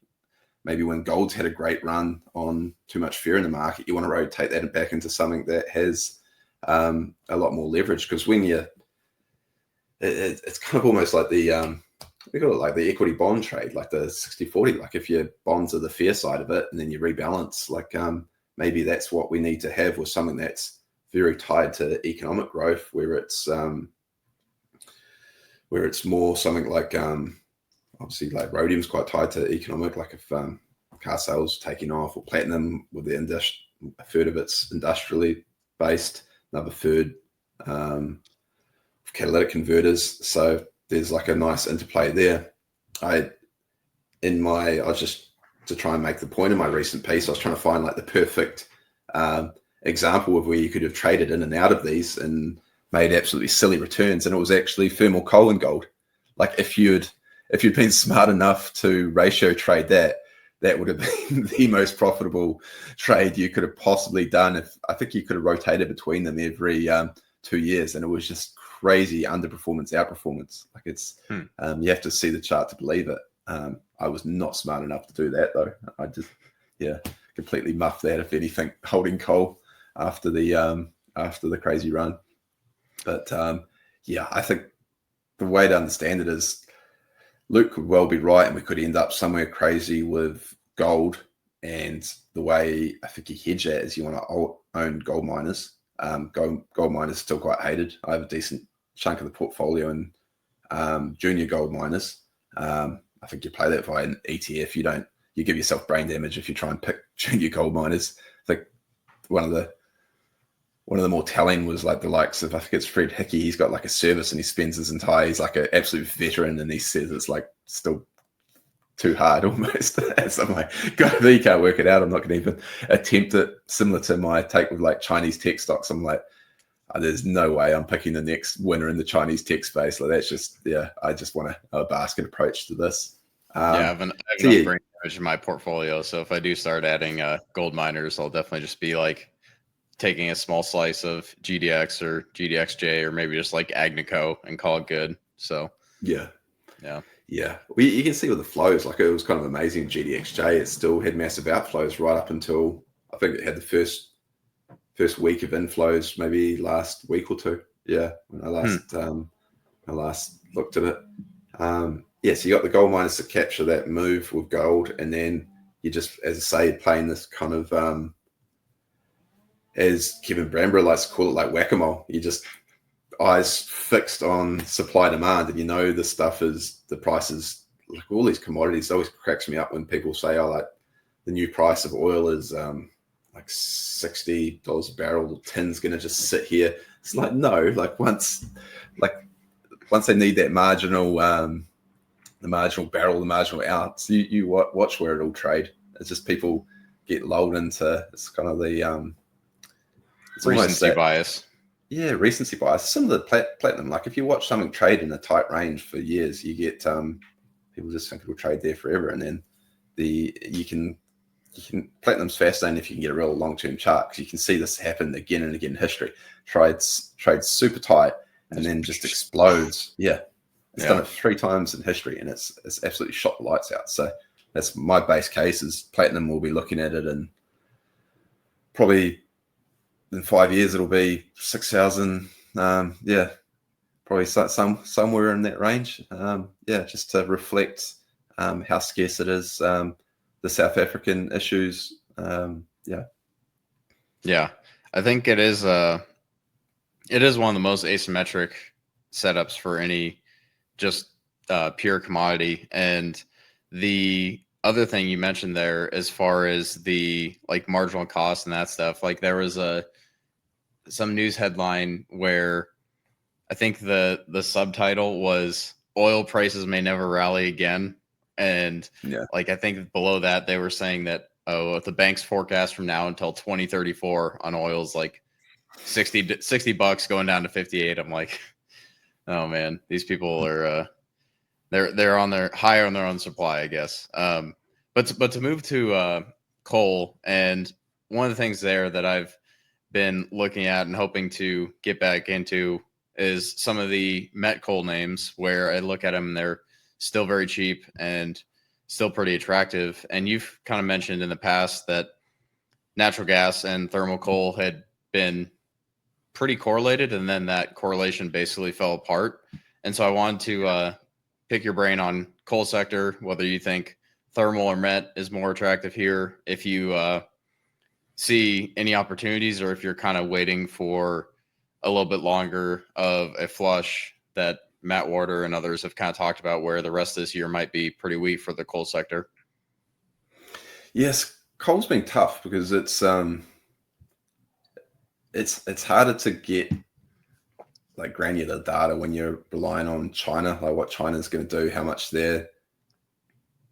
when gold's had a great run on too much fear in the market, you want to rotate that back into something that has a lot more leverage. Because when it's kind of almost like we got it like the equity bond trade, like the 60-40. Like if your bonds are the fear side of it, and then you rebalance, like maybe that's what we need to have with something that's very tied to economic growth, where it's more something like obviously like rhodium's quite tied to economic, like if car sales taking off, or platinum with a third of it's industrially based, another third catalytic converters. So there's like a nice interplay there. I was just to try and make the point in my recent piece, I was trying to find like the perfect example of where you could have traded in and out of these and made absolutely silly returns, and it was actually thermal coal and gold. Like if you'd been smart enough to ratio trade that would have been the most profitable trade you could have possibly done. I think you could have rotated between them every 2 years, and it was just crazy underperformance, outperformance. Like it's you have to see the chart to believe it. I was not smart enough to do that though. I just completely muffed that, if anything, holding coal after the crazy run. But I think the way to understand it is Luke could well be right, and we could end up somewhere crazy with gold And the way I think you hedge that is you want to own gold miners. Gold miners are still quite hated. I have a decent chunk of the portfolio in junior gold miners. I think you play that via an ETF. You give yourself brain damage if you try and pick junior gold miners. I think one of the more telling was like the likes of, I think it's Fred Hickey. He's got like a service and he spends his entire, he's like an absolute veteran, and he says it's like still too hard almost. So I'm like, God, if you can't work it out, I'm not going to even attempt it. Similar to my take with like Chinese tech stocks. I'm like, there's no way I'm picking the next winner in the Chinese tech space. Like that's just, I just want a basket approach to this. I have enough brain damage in my portfolio. So if I do start adding gold miners, I'll definitely just be like taking a small slice of GDX or GDXJ, or maybe just like Agnico and call it good. So yeah. Well, you can see with the flows, like it was kind of amazing. GDXJ, it still had massive outflows right up until I think it had the first week of inflows, maybe last week or two. Yeah, when I last looked at it. So you got the gold miners to capture that move with gold, and then you just, as I say, playing this kind of as Kevin Bramborough likes to call it, like whack-a-mole. You just eyes fixed on supply demand, and the stuff is the prices, like all these commodities. It always cracks me up when people say, oh, like the new price of oil is like $60 a barrel, tin's gonna just sit here. It's like, no, like once they need that marginal the marginal barrel, the marginal ounce, you watch where it'll trade. It's just people get lulled into, it's kind of the it's recency bias. Yeah, recency bias. Similar to platinum. Like if you watch something trade in a tight range for years, you get people just think it'll trade there forever, and then you can platinum's fascinating if you can get a real long-term chart, because you can see this happen again and again in history. Trades super tight and then just explodes. Yeah. It's done it 3 times in history, and it's absolutely shot the lights out. So that's my base case, is platinum will be looking at it, and probably in 5 years it'll be 6,000. Probably somewhere in that range. Just to reflect how scarce it is. The South African issues. I think it is one of the most asymmetric setups for any just pure commodity. And the other thing you mentioned there, as far as the like marginal cost and that stuff, like there was some news headline where I think the subtitle was "Oil prices may never rally again," and like I think below that they were saying that the bank's forecast from now until 2034 on oil is like $60 going down to 58. I'm like, oh man, these people are they're on their higher on their own supply, I guess. But to move to coal, and one of the things there that I've been looking at and hoping to get back into is some of the met coal names, where I look at them and they're still very cheap and still pretty attractive. And you've kind of mentioned in the past that natural gas and thermal coal had been pretty correlated, and then that correlation basically fell apart. And so I wanted to pick your brain on coal sector, whether you think thermal or met is more attractive here, if you see any opportunities, or if you're kind of waiting for a little bit longer of a flush that Matt Warder and others have kind of talked about, where the rest of this year might be pretty weak for the coal sector. Yes, coal's been tough because it's harder to get like granular data when you're relying on China, like what China's going to do, how much their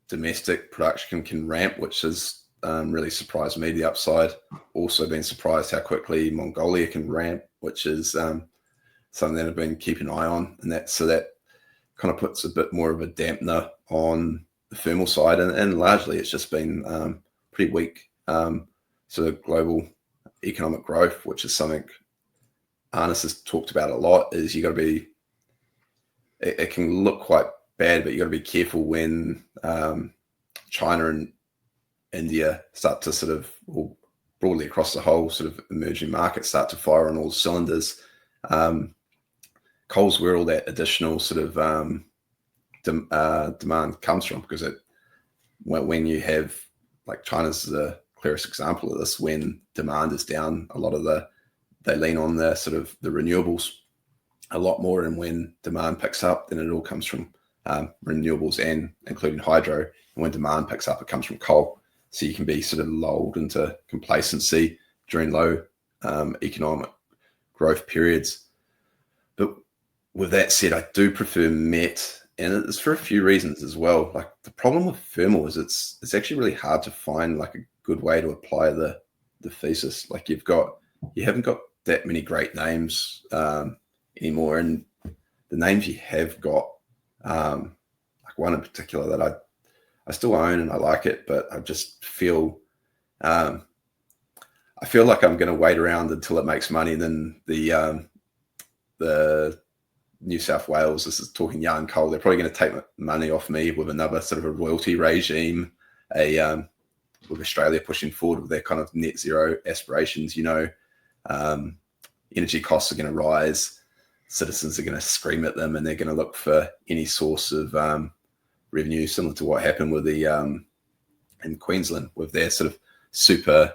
domestic production can ramp, which has really surprised me, the upside. Also been surprised how quickly Mongolia can ramp, which is something that I've been keeping an eye on, and that kind of puts a bit more of a dampener on the thermal side, and largely it's just been pretty weak sort of global economic growth, which is something Arnis has talked about a lot. Is you got to be, it can look quite bad, but you got to be careful when China and India start to sort of, or broadly across the whole sort of emerging market, start to fire on all cylinders. Coal's where all that additional sort of demand comes from, because when you have like China's the clearest example of this. When demand is down, they lean on the sort of the renewables a lot more, and when demand picks up, then it all comes from renewables and including hydro. And when demand picks up, it comes from coal. So you can be sort of lulled into complacency during low economic growth periods. But with that said, I do prefer met, and it's for a few reasons as well. Like the problem with thermal is it's actually really hard to find like a good way to apply the thesis. Like you haven't got that many great names anymore, and the names you have got, like one in particular that I still own and I like it, but I just feel like I'm going to wait around until it makes money. And then the New South Wales, this is talking Yarn Coal, they're probably going to take money off me with another sort of a royalty regime, with Australia pushing forward with their kind of net zero aspirations. Energy costs are going to rise, citizens are going to scream at them, and they're going to look for any source of revenue, similar to what happened with the in Queensland with their sort of super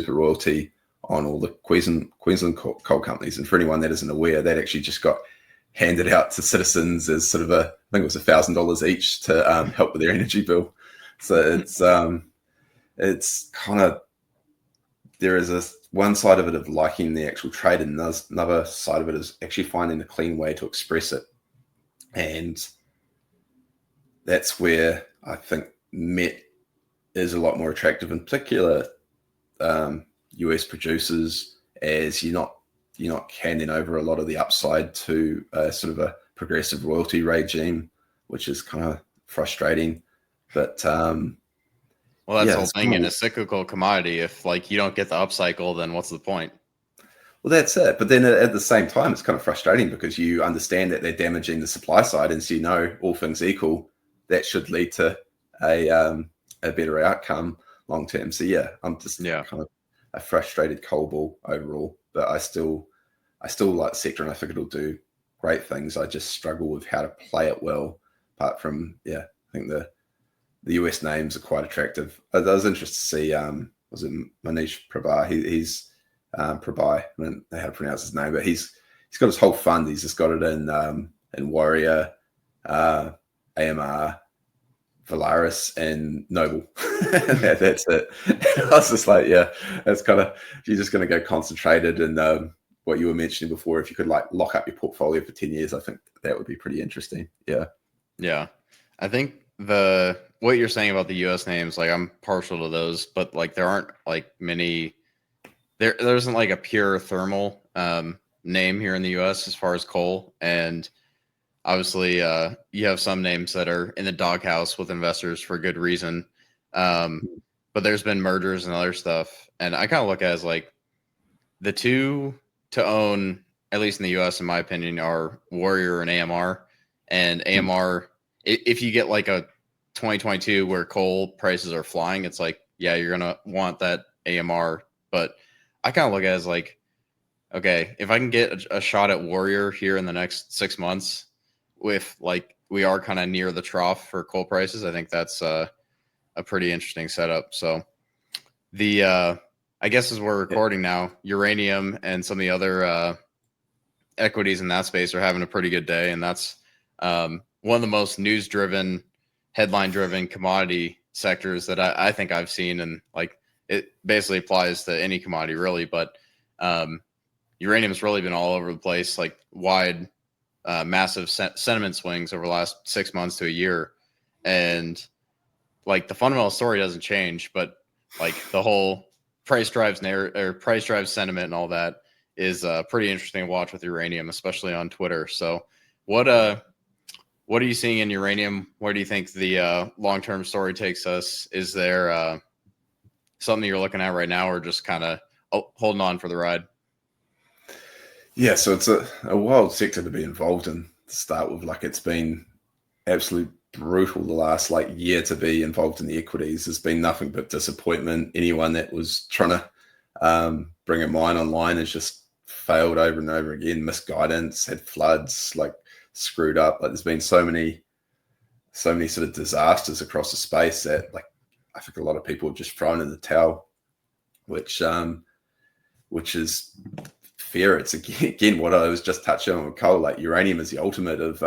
royalty on all the Queensland coal companies. And for anyone that isn't aware, that actually just got handed out to citizens as sort of I think it was $1,000 each to help with their energy bill. So it's kind of, there is one side of it of liking the actual trade, and another side of it is actually finding a clean way to express it. And that's where I think met is a lot more attractive, in particular US producers, as you're not handing over a lot of the upside to sort of a progressive royalty regime, which is kind of frustrating. But well, that's the whole thing in a cyclical commodity. If like you don't get the upcycle, then what's the point? Well, that's it. But then at the same time, it's kind of frustrating because you understand that they're damaging the supply side, and so all things equal, that should lead to a better outcome long term. So yeah, I'm just kind of a frustrated coal bull overall, but I still like the sector, and I think it'll do great things. I just struggle with how to play it well. Apart from I think the US names are quite attractive. I was interested to see was it Manish Prabha? He's Prabhai, I don't know how to pronounce his name, but he's got his whole fund. He's just got it in Warrior, AMR, Valaris, and Noble. That's it. I was just like, that's kind of, you're just going to go concentrated. And what you were mentioning before, if you could like lock up your portfolio for 10 years, I think that would be pretty interesting. Yeah. I think what you're saying about the US names, like I'm partial to those, but like there aren't like many, there isn't like a pure thermal name here in the US as far as coal. And obviously you have some names that are in the doghouse with investors for good reason. But there's been mergers and other stuff. And I kind of look at it as like the two to own, at least in the US, in my opinion, are Warrior and AMR. And AMR, if you get like a 2022 where coal prices are flying, it's like, you're going to want that AMR. But I kind of look at it as like, okay, if I can get a shot at Warrior here in the next 6 months, with like we are kind of near the trough for coal prices, I think that's a pretty interesting setup. So I guess as we're recording now, uranium and some of the other equities in that space are having a pretty good day. And that's one of the most news-driven, headline-driven commodity sectors that I think I've seen. And like it basically applies to any commodity really, but uranium's really been all over the place, like wide, massive sentiment swings over the last 6 months to a year. And like the fundamental story doesn't change, but like the whole price drives sentiment and all that is pretty interesting to watch with uranium, especially on Twitter. So what are you seeing in uranium? Where do you think the long-term story takes us? Is there something you're looking at right now, or just kind of holding on for the ride? Yeah, so it's a wild sector to be involved in to start with. Like it's been absolutely brutal the last like year to be involved in the equities. There's been nothing but disappointment. Anyone that was trying to bring a mine online has just failed over and over again. Misguidance, had floods, like screwed up. Like there's been so many sort of disasters across the space that like I think a lot of people have just thrown in the towel, which is fair. It's again what I was just touching on with coal. Like uranium is the ultimate of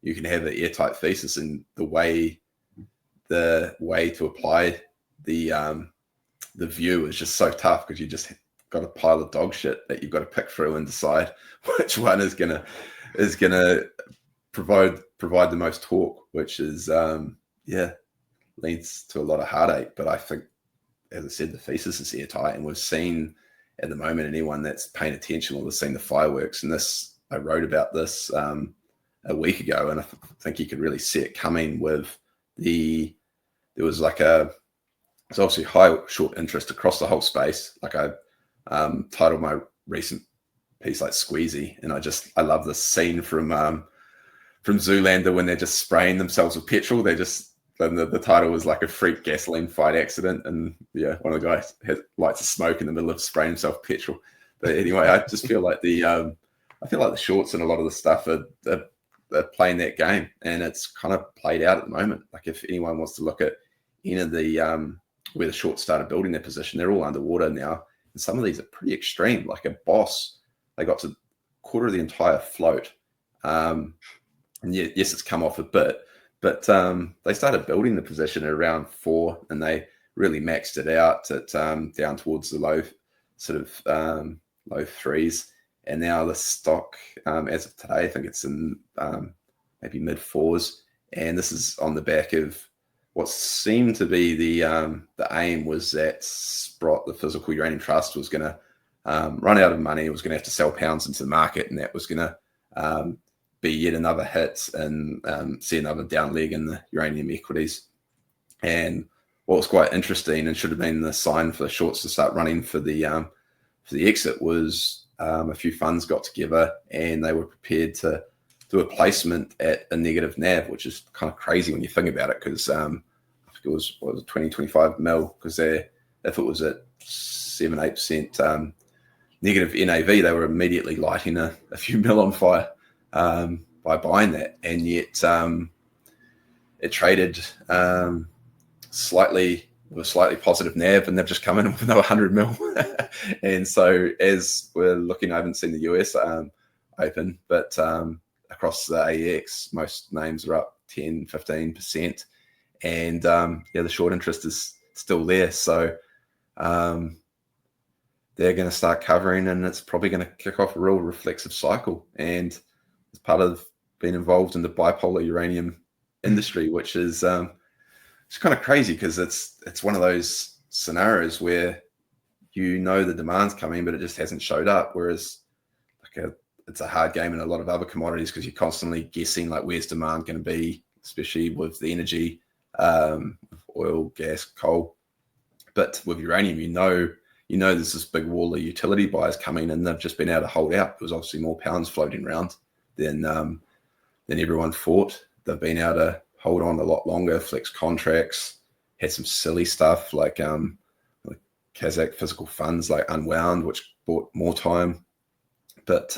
you can have an airtight thesis, and the way to apply the view is just so tough because you just got a pile of dog shit that you've got to pick through and decide which one is gonna provide the most torque, which is leads to a lot of heartache. But I think, as I said, the thesis is airtight, and we've seen at the moment, anyone that's paying attention will have seen the fireworks. And I wrote about this a week ago, and I think you could really see it coming with there was it's obviously high short interest across the whole space. Like I titled my recent piece like Squeezy, and I love this scene from Zoolander when they're just spraying themselves with petrol. The title was like a freak gasoline fight accident, and one of the guys lights a smoke in the middle of spraying himself with petrol. But anyway, I just feel like the shorts and a lot of the stuff are playing that game, and it's kind of played out at the moment. Like if anyone wants to look at any of the where the shorts started building their position, they're all underwater now, and some of these are pretty extreme. Like a Boss, they got to quarter of the entire float, and yes, it's come off a bit, but they started building the position at around 4, and they really maxed it out at down towards the low threes. And now the stock, as of today, I think it's in maybe mid 4s, and this is on the back of what seemed to be the aim was that Sprott, the physical uranium trust, was going to run out of money. It was going to have to sell pounds into the market, and that was going to be yet another hit and see another down leg in the uranium equities. And what was quite interesting and should have been the sign for the shorts to start running for the exit was a few funds got together and they were prepared to do a placement at a negative NAV, which is kind of crazy when you think about it, because I think it was 20-25 mil, because if it was at 7-8% negative NAV, they were immediately lighting a few mil on fire by buying that. And yet it traded slightly positive NAV, and they've just come in with another 100 mil. And so as we're looking, I haven't seen the US open, but across the AEX, most names are up 10-15%, and the short interest is still there. So they're going to start covering, and it's probably going to kick off a real reflexive cycle. And it's part of being involved in the bipolar uranium industry, which is it's kind of crazy, because it's one of those scenarios where the demand's coming, but it just hasn't showed up. Whereas it's a hard game in a lot of other commodities, because you're constantly guessing like where's demand going to be, especially with the energy, oil, gas, coal. But with uranium, you know there's this big wall of utility buyers coming, and they've just been able to hold out. There was obviously more pounds floating around than everyone thought. They've been able to hold on a lot longer, flex contracts, had some silly stuff like Kazakh physical funds like unwound, which bought more time. But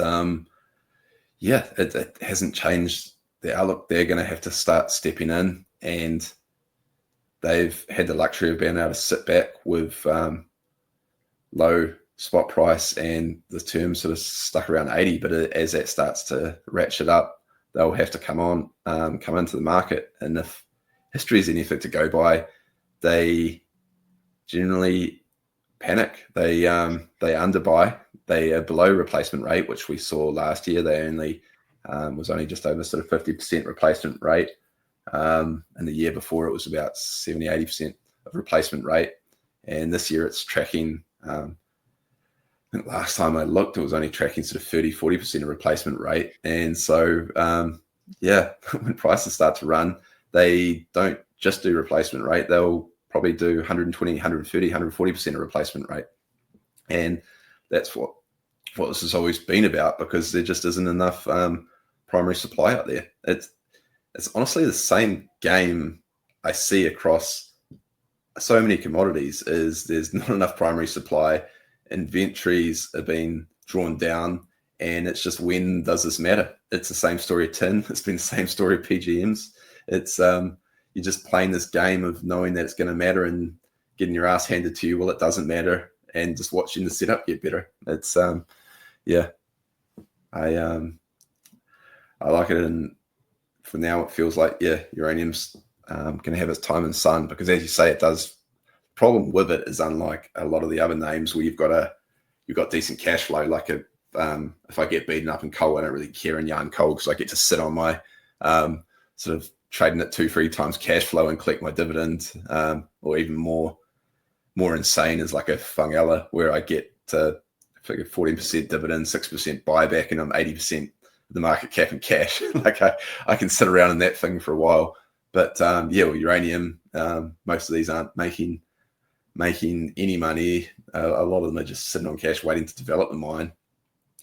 it hasn't changed the outlook. They're going to have to start stepping in, and they've had the luxury of being able to sit back with low spot price, and the term sort of stuck around 80. But as that starts to ratchet up, they'll have to come into the market. And if history is anything to go by, they generally panic. They underbuy. They are below replacement rate, which we saw last year. They only was only just over sort of 50% replacement rate. And the year before it was about 70-80% of replacement rate. And this year it's tracking, I think last time I looked, it was only tracking sort of 30-40% of replacement rate. And so, when prices start to run, they don't just do replacement rate. They'll probably do 120, 130, 140% of replacement rate. And that's what this has always been about, because there just isn't enough primary supply out there. It's honestly the same game I see across so many commodities. Is there's not enough primary supply, inventories are being drawn down, and it's just, when does this matter? It's the same story of tin. It's been the same story of PGMs. It's you're just playing this game of knowing that it's going to matter and getting your ass handed to you. Well, it doesn't matter, and just watching the setup get better. It's yeah, I like it, and for now it feels like uranium's going to have its time in the sun, because as you say, it does. Problem with it is, unlike a lot of the other names where you've got decent cash flow, like if I get beaten up in coal, I don't really care in yarn coal, because I get to sit on my sort of trading at 2-3 times cash flow and collect my dividend, or even more insane is like a Fungella, where I get to figure 14% dividend, 6% buyback, and I'm 80% the market cap and cash. Like I can sit around in that thing for a while. But with uranium, most of these aren't making any money. A lot of them are just sitting on cash waiting to develop the mine,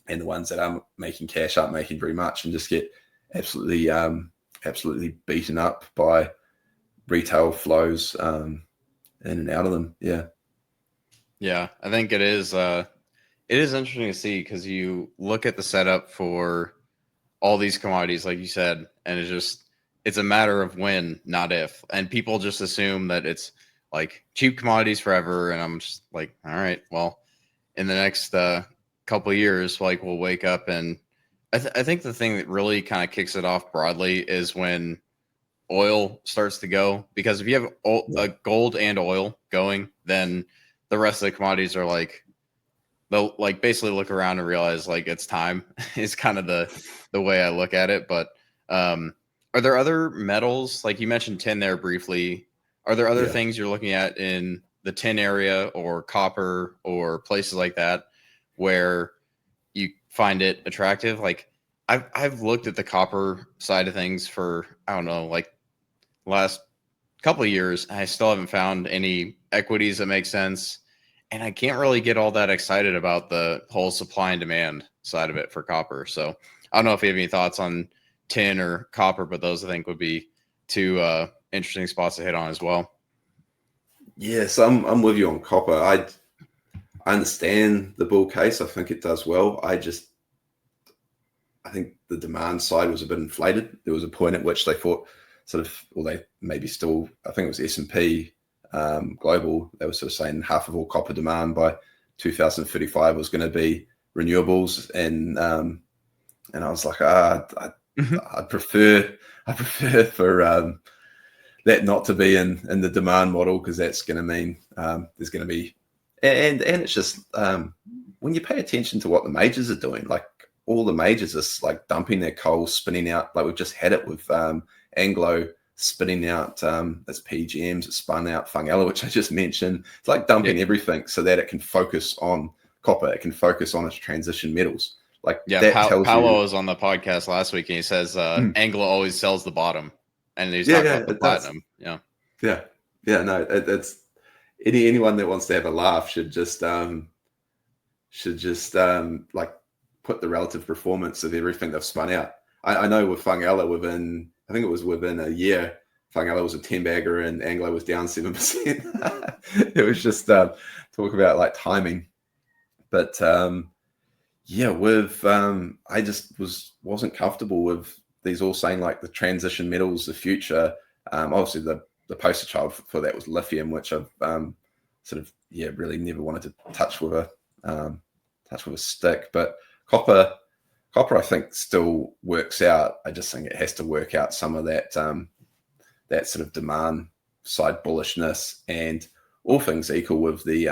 and the ones that are making cash aren't making very much and just get absolutely beaten up by retail flows in and out of them. Yeah, I think it is interesting to see, because you look at the setup for all these commodities, like you said, and it's a matter of when, not if. And people just assume that it's like cheap commodities forever. And I'm just like, all right, well, in the next couple of years, like, we'll wake up. And I think the thing that really kind of kicks it off broadly is when oil starts to go, because if you have gold and oil going, then the rest of the commodities are like, they'll like basically look around and realize like it's time is kind of the way I look at it. But are there other metals, like you mentioned tin there briefly? Are there other things you're looking at in the tin area, or copper, or places like that, where you find it attractive? Like I've looked at the copper side of things for, I don't know, like last couple of years. I still haven't found any equities that make sense. And I can't really get all that excited about the whole supply and demand side of it for copper. So I don't know if you have any thoughts on tin or copper, but those I think would be two interesting spots to hit on as well. Yes, I'm with you on copper. I understand the bull case. I think it does well. I think the demand side was a bit inflated. There was a point at which they thought they maybe still, I think it was S&P Global, they were sort of saying half of all copper demand by 2035 was going to be renewables, and I was like, I'd prefer for that not to be in the demand model, because that's going to mean there's going to be, and it's just when you pay attention to what the majors are doing, like all the majors are like dumping their coal, spinning out, like we've just had it with Anglo spinning out its PGMs, it spun out Fungella, which I just mentioned. It's like dumping everything so that it can focus on copper, it can focus on its transition metals. Like Paolo was on the podcast last week, and he says Anglo always sells the bottom, and he's talking about the platinum. No, it's anyone that wants to have a laugh should just like put the relative performance of everything they've spun out. I know with Fungella, I think it was within a year, Fungella was a 10-bagger and Anglo was down 7%. It was just talk about like timing. But I just wasn't comfortable with these all saying like the transition metals, the future. Obviously the poster child for that was lithium, which I've really never wanted to touch with a stick. But copper I think still works out. I just think it has to work out some of that that sort of demand side bullishness, and all things equal with the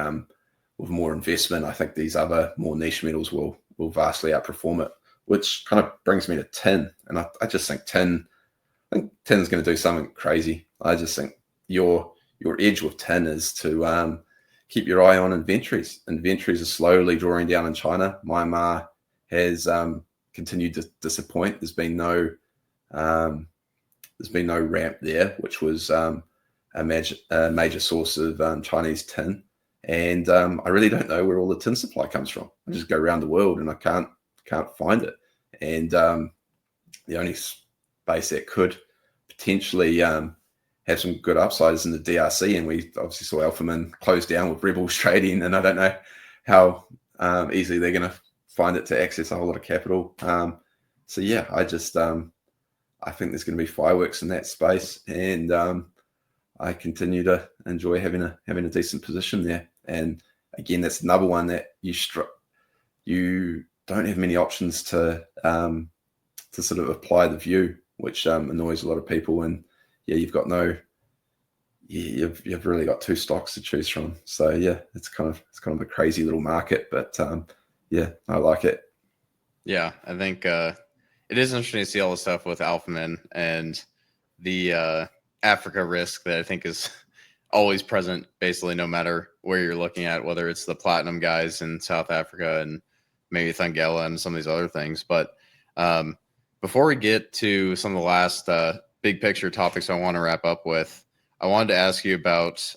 with more investment, I think these other more niche metals will vastly outperform it, which kind of brings me to tin. And I just think tin is going to do something crazy. I just think your edge with tin is to keep your eye on inventories. Inventories are slowly drawing down in China. Myanmar has continued to disappoint. There's been no ramp there, which was a major source of Chinese tin. And I really don't know where all the tin supply comes from. I just go around the world and I can't find it. And the only space that could potentially have some good upside is in the DRC. And we obviously saw Alphamin close down with Rebels trading, and I don't know how easily they're going to find it to access a whole lot of capital. I I think there's going to be fireworks in that space, and I continue to enjoy having a decent position there. And again, that's another one that you don't have many options to sort of apply the view, which annoys a lot of people. And you've really got two stocks to choose from. So it's kind of a crazy little market, but I like it. Yeah, I think it is interesting to see all the stuff with Alphaman and the Africa risk that I think is always present, basically, no matter where you're looking at, whether it's the platinum guys in South Africa and maybe Thungela and some of these other things. But before we get to some of the last big picture topics I want to wrap up with, I wanted to ask you about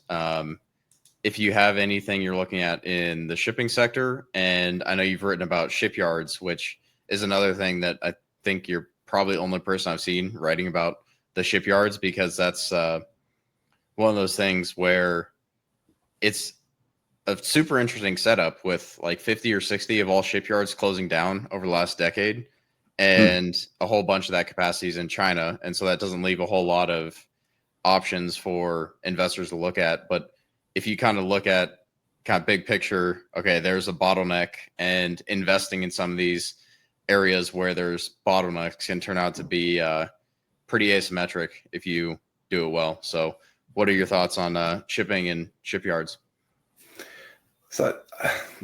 if you have anything you're looking at in the shipping sector. And I know you've written about shipyards, which is another thing that I think you're probably the only person I've seen writing about the shipyards, because that's one of those things where it's a super interesting setup with like 50 or 60 of all shipyards closing down over the last decade, and a whole bunch of that capacity is in China. And so that doesn't leave a whole lot of options for investors to look at. But if you kind of look at kind of big picture, okay, there's a bottleneck, and investing in some of these areas where there's bottlenecks can turn out to be pretty asymmetric if you do it well. So what are your thoughts on shipping and shipyards? So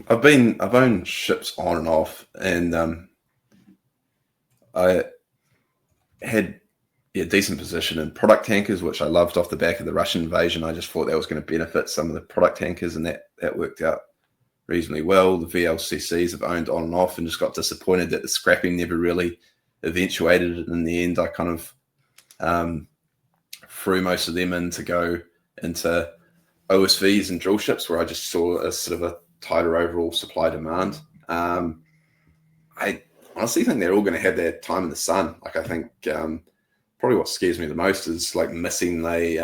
I've owned ships on and off, and I had a decent position in product tankers, which I loved off the back of the Russian invasion. I just thought that was going to benefit some of the product tankers, and that worked out reasonably well. The VLCCs I've owned on and off, and just got disappointed that the scrapping never really eventuated. In the end, I kind of threw most of them in to go into OSVs and drill ships, where I just saw a sort of a tighter overall supply demand. I honestly think they're all going to have their time in the sun. Like, I think probably what scares me the most is like missing like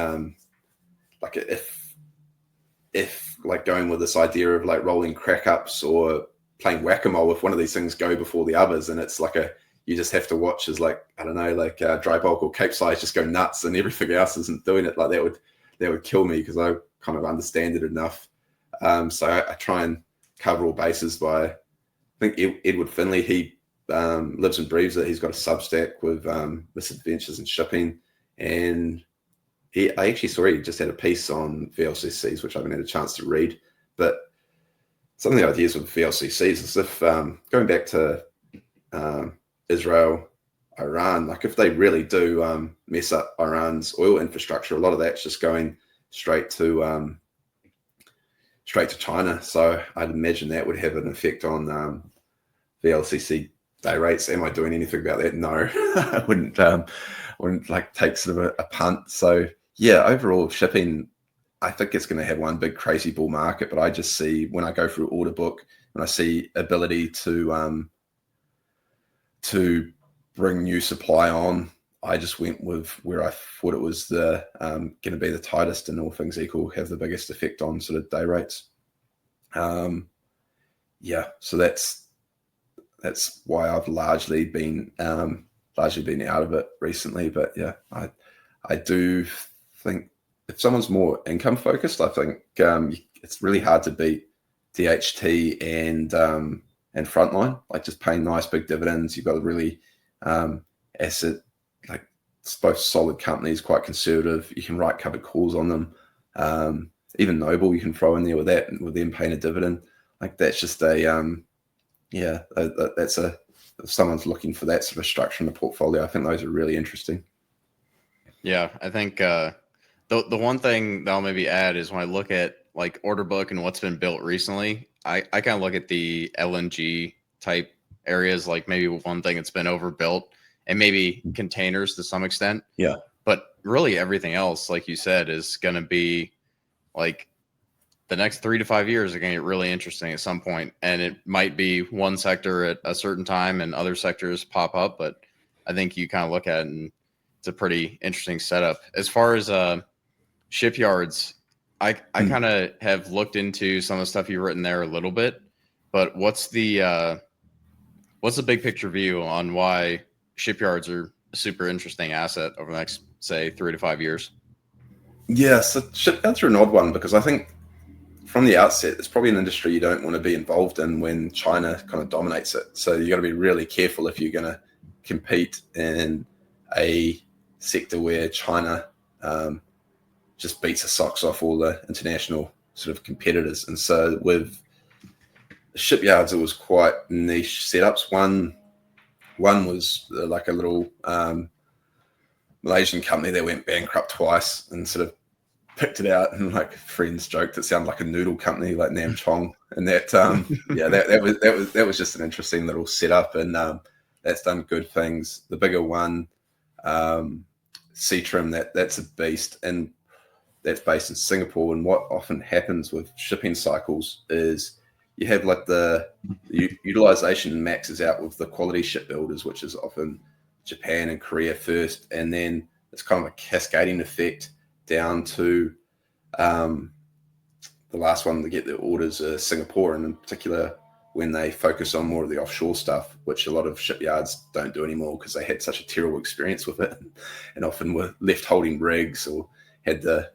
if like going with this idea of like rolling crack ups or playing whack-a-mole, if one of these things go before the others, and it's like you just have to watch as like, I don't know, like dry bulk or Capesize just go nuts and everything else isn't doing it, like that would kill me, because I kind of understand it enough. So I try and cover all bases by, I think Edward Finley, he lives and breathes it. He's got a Substack with misadventures in shipping, and I actually saw he just had a piece on VLCCs, which I haven't had a chance to read. But some of the ideas with VLCCs is if going back to Israel, Iran, like if they really do mess up Iran's oil infrastructure, a lot of that's just going straight to China. So I'd imagine that would have an effect on VLCC day rates. Am I doing anything about that? No, I wouldn't like take sort of a punt. So yeah, overall shipping, I think it's going to have one big crazy bull market. But I just see, when I go through order book, and I see ability to bring new supply on, I just went with where I thought it was the going to be the tightest, and all things equal, have the biggest effect on sort of day rates. So that's why I've largely been out of it recently. But yeah, I do think if someone's more income focused, I think it's really hard to beat DHT and Frontline. Like, just paying nice big dividends. You've got a really asset, like, it's both solid companies, quite conservative. You can write covered calls on them. Even Noble you can throw in there with that, with them paying a dividend. Like, that's just that's if someone's looking for that sort of structure in the portfolio, I think those are really interesting. Yeah, I think the one thing that I'll maybe add is, when I look at like order book and what's been built recently, I kind of look at the LNG type areas, like maybe one thing that's been overbuilt, and maybe containers to some extent. Yeah. But really everything else, like you said, is going to be like, the next 3 to 5 years are going to get really interesting at some point. And it might be one sector at a certain time and other sectors pop up. But I think you kind of look at it and it's a pretty interesting setup. As far as shipyards, I kind of have looked into some of the stuff you've written there a little bit, but what's the big picture view on why shipyards are a super interesting asset over the next, say, 3 to 5 years. Yeah, so shipyards are an odd one because I think from the outset, it's probably an industry you don't want to be involved in when China kind of dominates it. So you got to be really careful if you're going to compete in a sector where China just beats the socks off all the international sort of competitors. And so with shipyards, it was quite niche setups. One was like a little Malaysian company that went bankrupt twice and sort of picked it out, and like friends joked it sounded like a noodle company like Nam Chong, and that that was just an interesting little setup, and that's done good things. The bigger one, Seatrim, that's a beast, and that's based in Singapore. And what often happens with shipping cycles is you have like the utilization maxes out with the quality shipbuilders, which is often Japan and Korea first, and then it's kind of a cascading effect down to the last one to get the orders is Singapore, and in particular when they focus on more of the offshore stuff, which a lot of shipyards don't do anymore because they had such a terrible experience with it, and often were left holding rigs or had the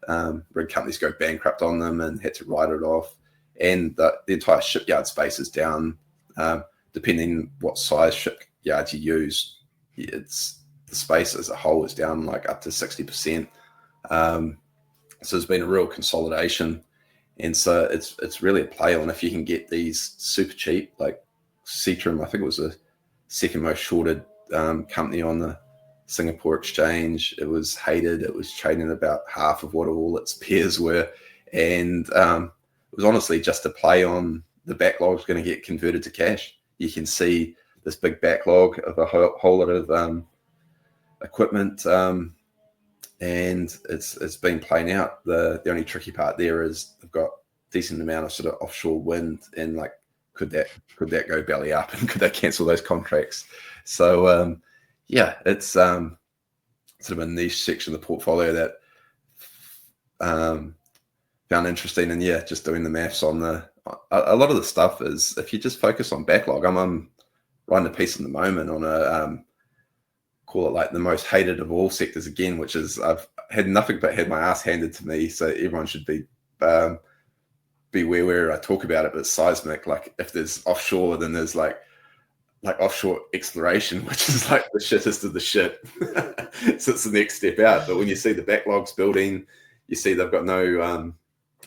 rig companies go bankrupt on them and had to write it off. And the entire shipyard space is down, depending what size shipyard you use. It's the space as a whole is down like up to 60%. So there's been a real consolidation, and so it's really a play on if you can get these super cheap, like Seatrim. I think it was the second most shorted company on the Singapore exchange. It was hated. It was trading about half of what all its peers were, and it was honestly just a play on the backlog is going to get converted to cash. You can see this big backlog of a whole lot of equipment, and it's been playing out. The only tricky part there is they've got decent amount of sort of offshore wind, and like could that go belly up, and could they cancel those contracts? So yeah, it's sort of a niche section of the portfolio that found interesting. And yeah, just doing the maths on a lot of the stuff is if you just focus on backlog. I'm writing a piece in the moment on a call it like the most hated of all sectors again, which is I've had nothing but had my ass handed to me, so everyone should be beware where I talk about it. But seismic, like if there's offshore, then there's like offshore exploration, which is like the shittest of the shit. So it's the next step out. But when you see the backlogs building, you see they've got no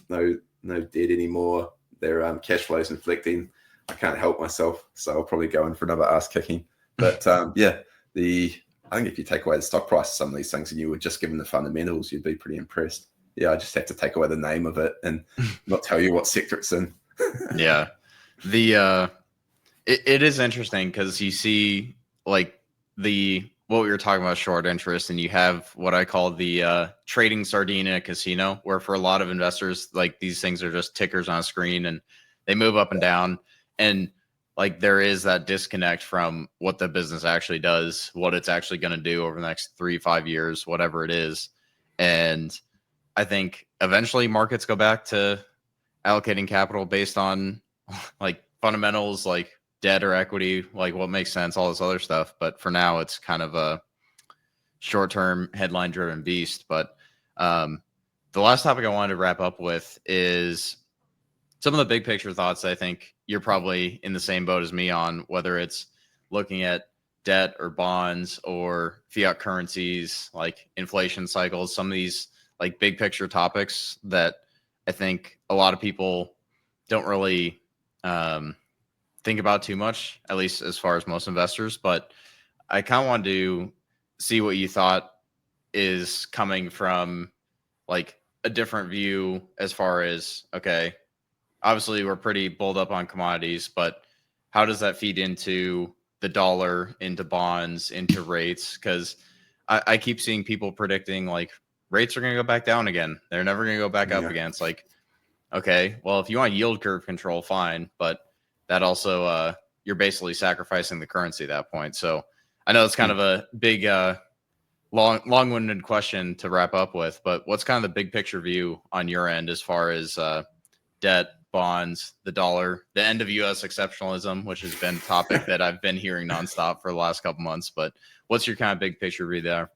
debt anymore. Their cash flow is inflecting. I can't help myself, so I'll probably go in for another ass kicking. But yeah, I think if you take away the stock price of some of these things and you were just given the fundamentals, you'd be pretty impressed. Yeah, I just have to take away the name of it and not tell you what sector it's in. Yeah, it is interesting because you see like what we were talking about, short interest, and you have what I call the trading sardine in a casino, where for a lot of investors, like these things are just tickers on a screen and they move up and down, and like there is that disconnect from what the business actually does, what it's actually going to do over the next 3-5 years, whatever it is. And I think eventually markets go back to allocating capital based on like fundamentals, like debt or equity, like what makes sense, all this other stuff. But for now, it's kind of a short-term headline-driven beast. But the last topic I wanted to wrap up with is some of the big picture thoughts. I think you're probably in the same boat as me on, whether it's looking at debt or bonds or fiat currencies, like inflation cycles, some of these like big picture topics that I think a lot of people don't really think about too much, at least as far as most investors. But I kind of wanted to see what you thought is coming from like a different view as far as, okay, obviously we're pretty bulled up on commodities, but how does that feed into the dollar, into bonds, into rates? Because I keep seeing people predicting like rates are going to go back down again. They're never going to go back up again. It's like, okay, well, if you want yield curve control, fine. But that also, you're basically sacrificing the currency at that point. So I know it's kind of a big, long-winded question to wrap up with, but what's kind of the big picture view on your end as far as debt, bonds, the dollar, the end of U.S. exceptionalism, which has been a topic that I've been hearing nonstop for the last couple months. But what's your kind of big picture read there?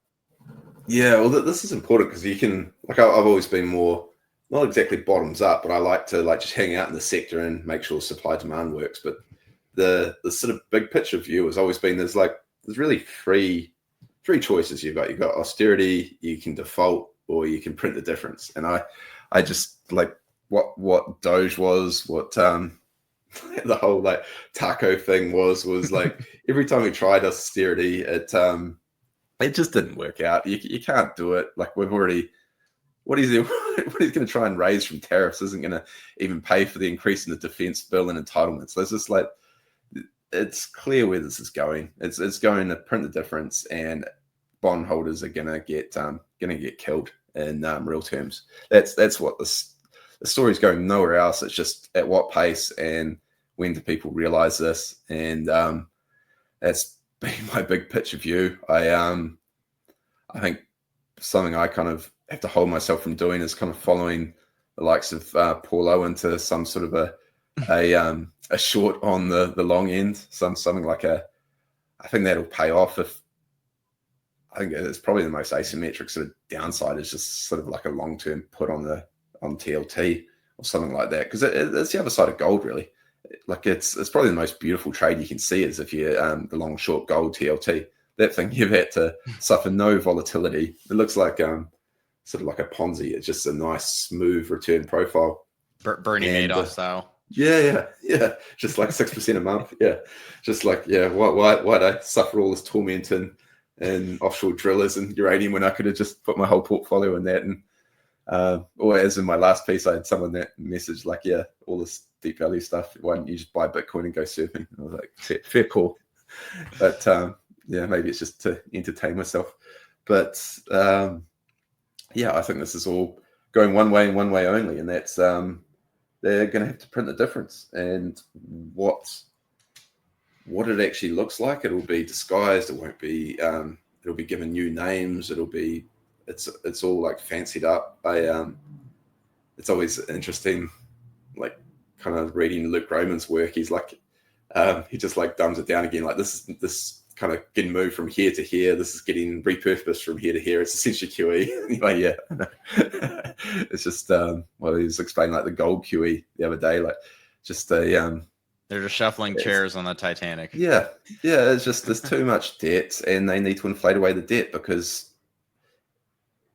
Yeah, well, this is important because you can, like, I've always been more, not exactly bottoms up, but I like to just hang out in the sector and make sure supply demand works. But the sort of big picture view has always been there's really three choices you've got. You've got austerity, you can default, or you can print the difference. And I just like what Doge was, what the whole like taco thing was like every time we tried austerity, it just didn't work out. You can't do it. Like we've already, what he's going to try and raise from tariffs isn't going to even pay for the increase in the defense bill and entitlements. So it's just like, it's clear where this is going. It's going to print the difference, and bondholders are going to get killed in real terms. That's what the story's going nowhere else. It's just at what pace and when do people realize this? And that's been my big picture view. I think something I kind of have to hold myself from doing is kind of following the likes of Paulo into some sort of a short on the long end, something like I think that'll pay off. If I think it's probably the most asymmetric sort of downside is just sort of like a long-term put on TLT or something like that, because it's the other side of gold really. Like it's probably the most beautiful trade you can see is if you the long short gold TLT. That thing you've had to suffer no volatility. It looks like sort of like a Ponzi. It's just a nice smooth return profile. Bernie Madoff style. Yeah. Just like 6% a month. Yeah. Just like, yeah, why'd I suffer all this torment and offshore drillers and uranium when I could have just put my whole portfolio in that? And or as in my last piece, I had someone that messaged like, yeah, all this deep value stuff, why don't you just buy Bitcoin and go surfing? And I was like, fair call. But yeah, maybe it's just to entertain myself. But yeah, I think this is all going one way and one way only, and that's they're going to have to print the difference. And what it actually looks like, it'll be disguised. It won't be. It'll be given new names. It's all like fancied up. It's always interesting, like kind of reading Luke Roman's work. He's like, he just like dumbs it down again. Like this kind of getting moved from here to here. This is getting repurposed from here to here. It's essentially QE. Anyway, yeah, it's just well, he was explaining like the gold QE the other day, like just a they're just shuffling chairs on the Titanic. Yeah. It's just there's too much debt, and they need to inflate away the debt because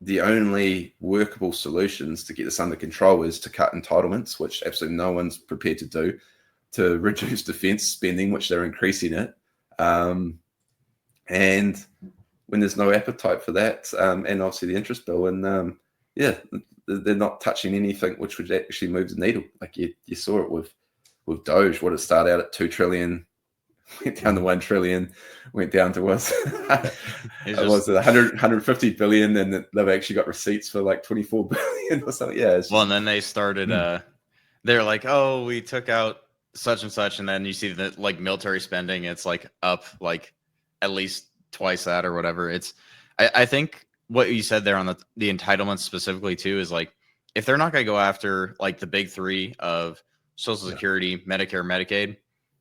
the only workable solutions to get this under control is to cut entitlements, which absolutely no one's prepared to do, to reduce defense spending, which they're increasing it. And when there's no appetite for that, and obviously the interest bill, and yeah, they're not touching anything which would actually move the needle. Like you saw it with Doge. What it started out at 2 trillion, went down to 1 trillion, went down to was 150 billion, and they've actually got receipts for like 24 billion or something. Yeah. Well, and then they started. They're like, oh, we took out such and such, and then you see that like military spending, it's like up like at least twice that or whatever. I think what you said there on the entitlements specifically too is like, if they're not going to go after like the big three of Social Security, Medicare, Medicaid,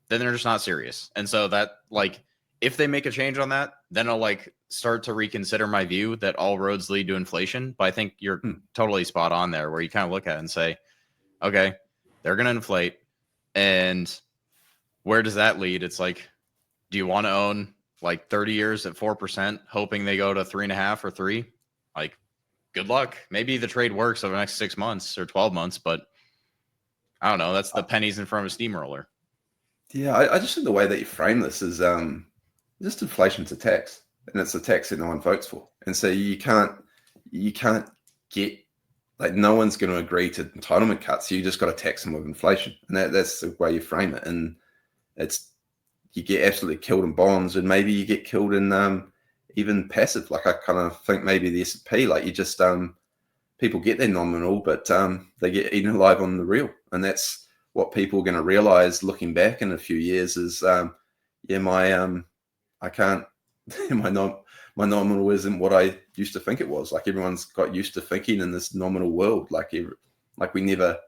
then they're just not serious. And so that like, if they make a change on that, then I'll like start to reconsider my view that all roads lead to inflation. But I think you're totally spot on there, where you kind of look at it and say, okay, they're going to inflate. And where does that lead? It's like, do you want to own like 30 years at 4%, hoping they go to 3.5 or 3? Like, good luck. Maybe the trade works over the next 6 months or 12 months, but I don't know. That's the pennies in front of a steamroller. Yeah, I just think the way that you frame this is just inflation's a tax, and it's a tax that no one votes for. And so you can't get, like, no one's going to agree to entitlement cuts. So you just got to tax them with inflation, and that's the way you frame it. And you get absolutely killed in bonds, and maybe you get killed in even passive. Like I kind of think maybe the S&P, like you just people get their nominal, but they get eaten alive on the real, and that's what people are going to realize looking back in a few years is I can't my nominal isn't what I used to think it was. Like everyone's got used to thinking in this nominal world, like we never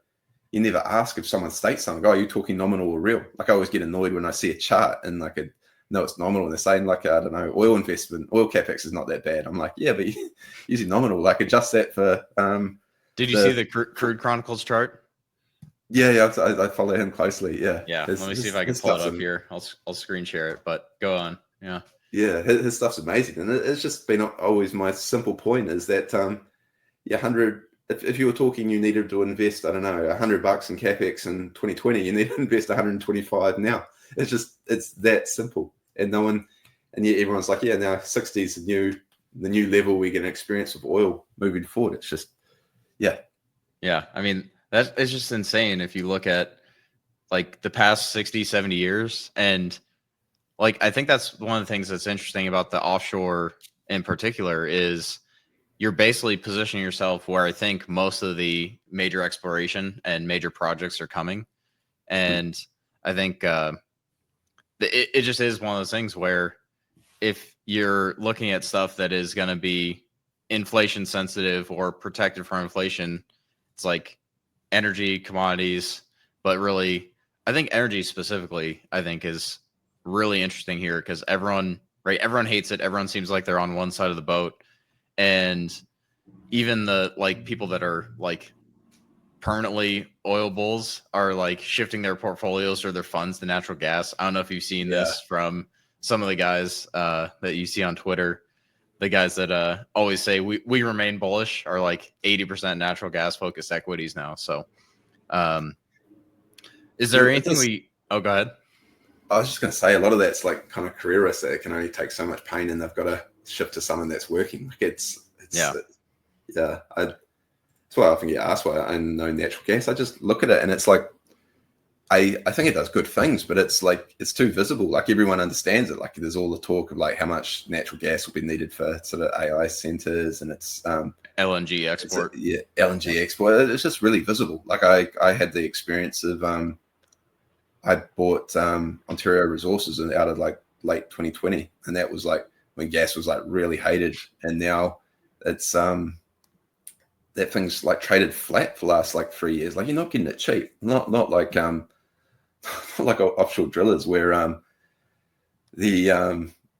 you never ask if someone states something. Oh, are you talking nominal or real? Like I always get annoyed when I see a chart and like no, it's nominal. And they're saying like, I don't know, oil capex is not that bad. I'm like, yeah, but using nominal, like adjust that for. Did you see the Crude Chronicles chart? Yeah, I follow him closely. Yeah. Yeah. Let me see if I can pull it up here. I'll screen share it, but go on. Yeah. Yeah, his stuff's amazing. And it's just been always my simple point is that, 100, if you were talking, you needed to invest, I don't know, $100 in capex in 2020, you need to invest 125 now. It's that simple. And yet everyone's like, yeah, now 60 is the new level we're going to experience with oil moving forward. It's just, yeah. Yeah. I mean, it's just insane if you look at like the past 60, 70 years. And like, I think that's one of the things that's interesting about the offshore in particular is you're basically positioning yourself where I think most of the major exploration and major projects are coming. And I think it just is one of those things where if you're looking at stuff that is going to be inflation sensitive or protected from inflation, it's like energy, commodities, but really, I think energy specifically, I think is really interesting here because everyone hates it. Everyone seems like they're on one side of the boat. And even the like people that are like permanently oil bulls are like shifting their portfolios or their funds to natural gas. I don't know if you've seen this from some of the guys that you see on Twitter. The guys that always say we remain bullish are like 80% natural gas focused equities now. So is there anything go ahead. I was just going to say a lot of that's like kind of career risk that can only take so much pain and they've got to shift to something that's working. Like that's why I often get asked why I know natural gas. I just look at it and it's like, I think it does good things, but it's like, it's too visible. Like everyone understands it. Like there's all the talk of like how much natural gas will be needed for sort of AI centers and it's LNG export. LNG export. It's just really visible. Like I had the experience of, I bought Ontario Resources out of like late 2020. And that was like when gas was like really hated. And now it's, that thing's like traded flat for the last like 3 years. Like you're not getting it cheap. Not like like offshore drillers where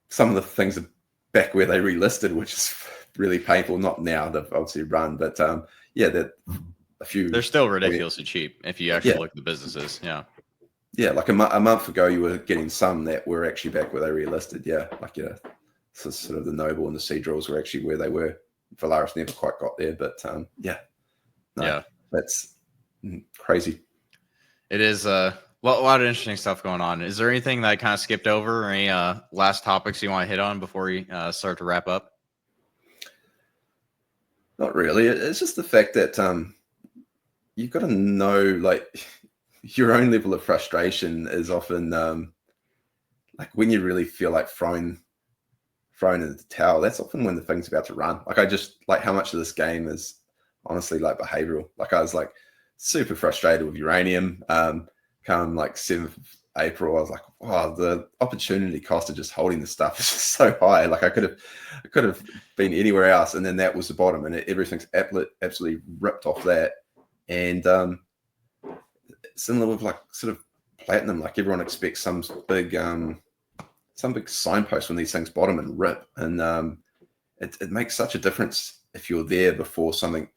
some of the things are back where they relisted, which is really painful. Not now, they've obviously run, but that a few. They're still ridiculously cheap if you actually look at the businesses. Yeah, like a month ago, you were getting some that were actually back where they relisted. Yeah, like so sort of the Noble and the Seadrills were actually where they were. Valaris never quite got there, but that's crazy. It is a lot of interesting stuff going on. Is there anything that I kind of skipped over or any last topics you want to hit on before we start to wrap up? Not really. It's just the fact that you've got to know like your own level of frustration is often like when you really feel like throwing in the towel, that's often when the thing's about to run. Like I just like how much of this game is honestly like behavioral. Like I was like super frustrated with uranium. Come like 7th of April, I was like, wow, the opportunity cost of just holding the stuff is just so high. Like I could have been anywhere else, and then that was the bottom, and everything's absolutely ripped off that. And similar with like sort of platinum, like everyone expects some big signpost when these things bottom and rip, and it makes such a difference if you're there before something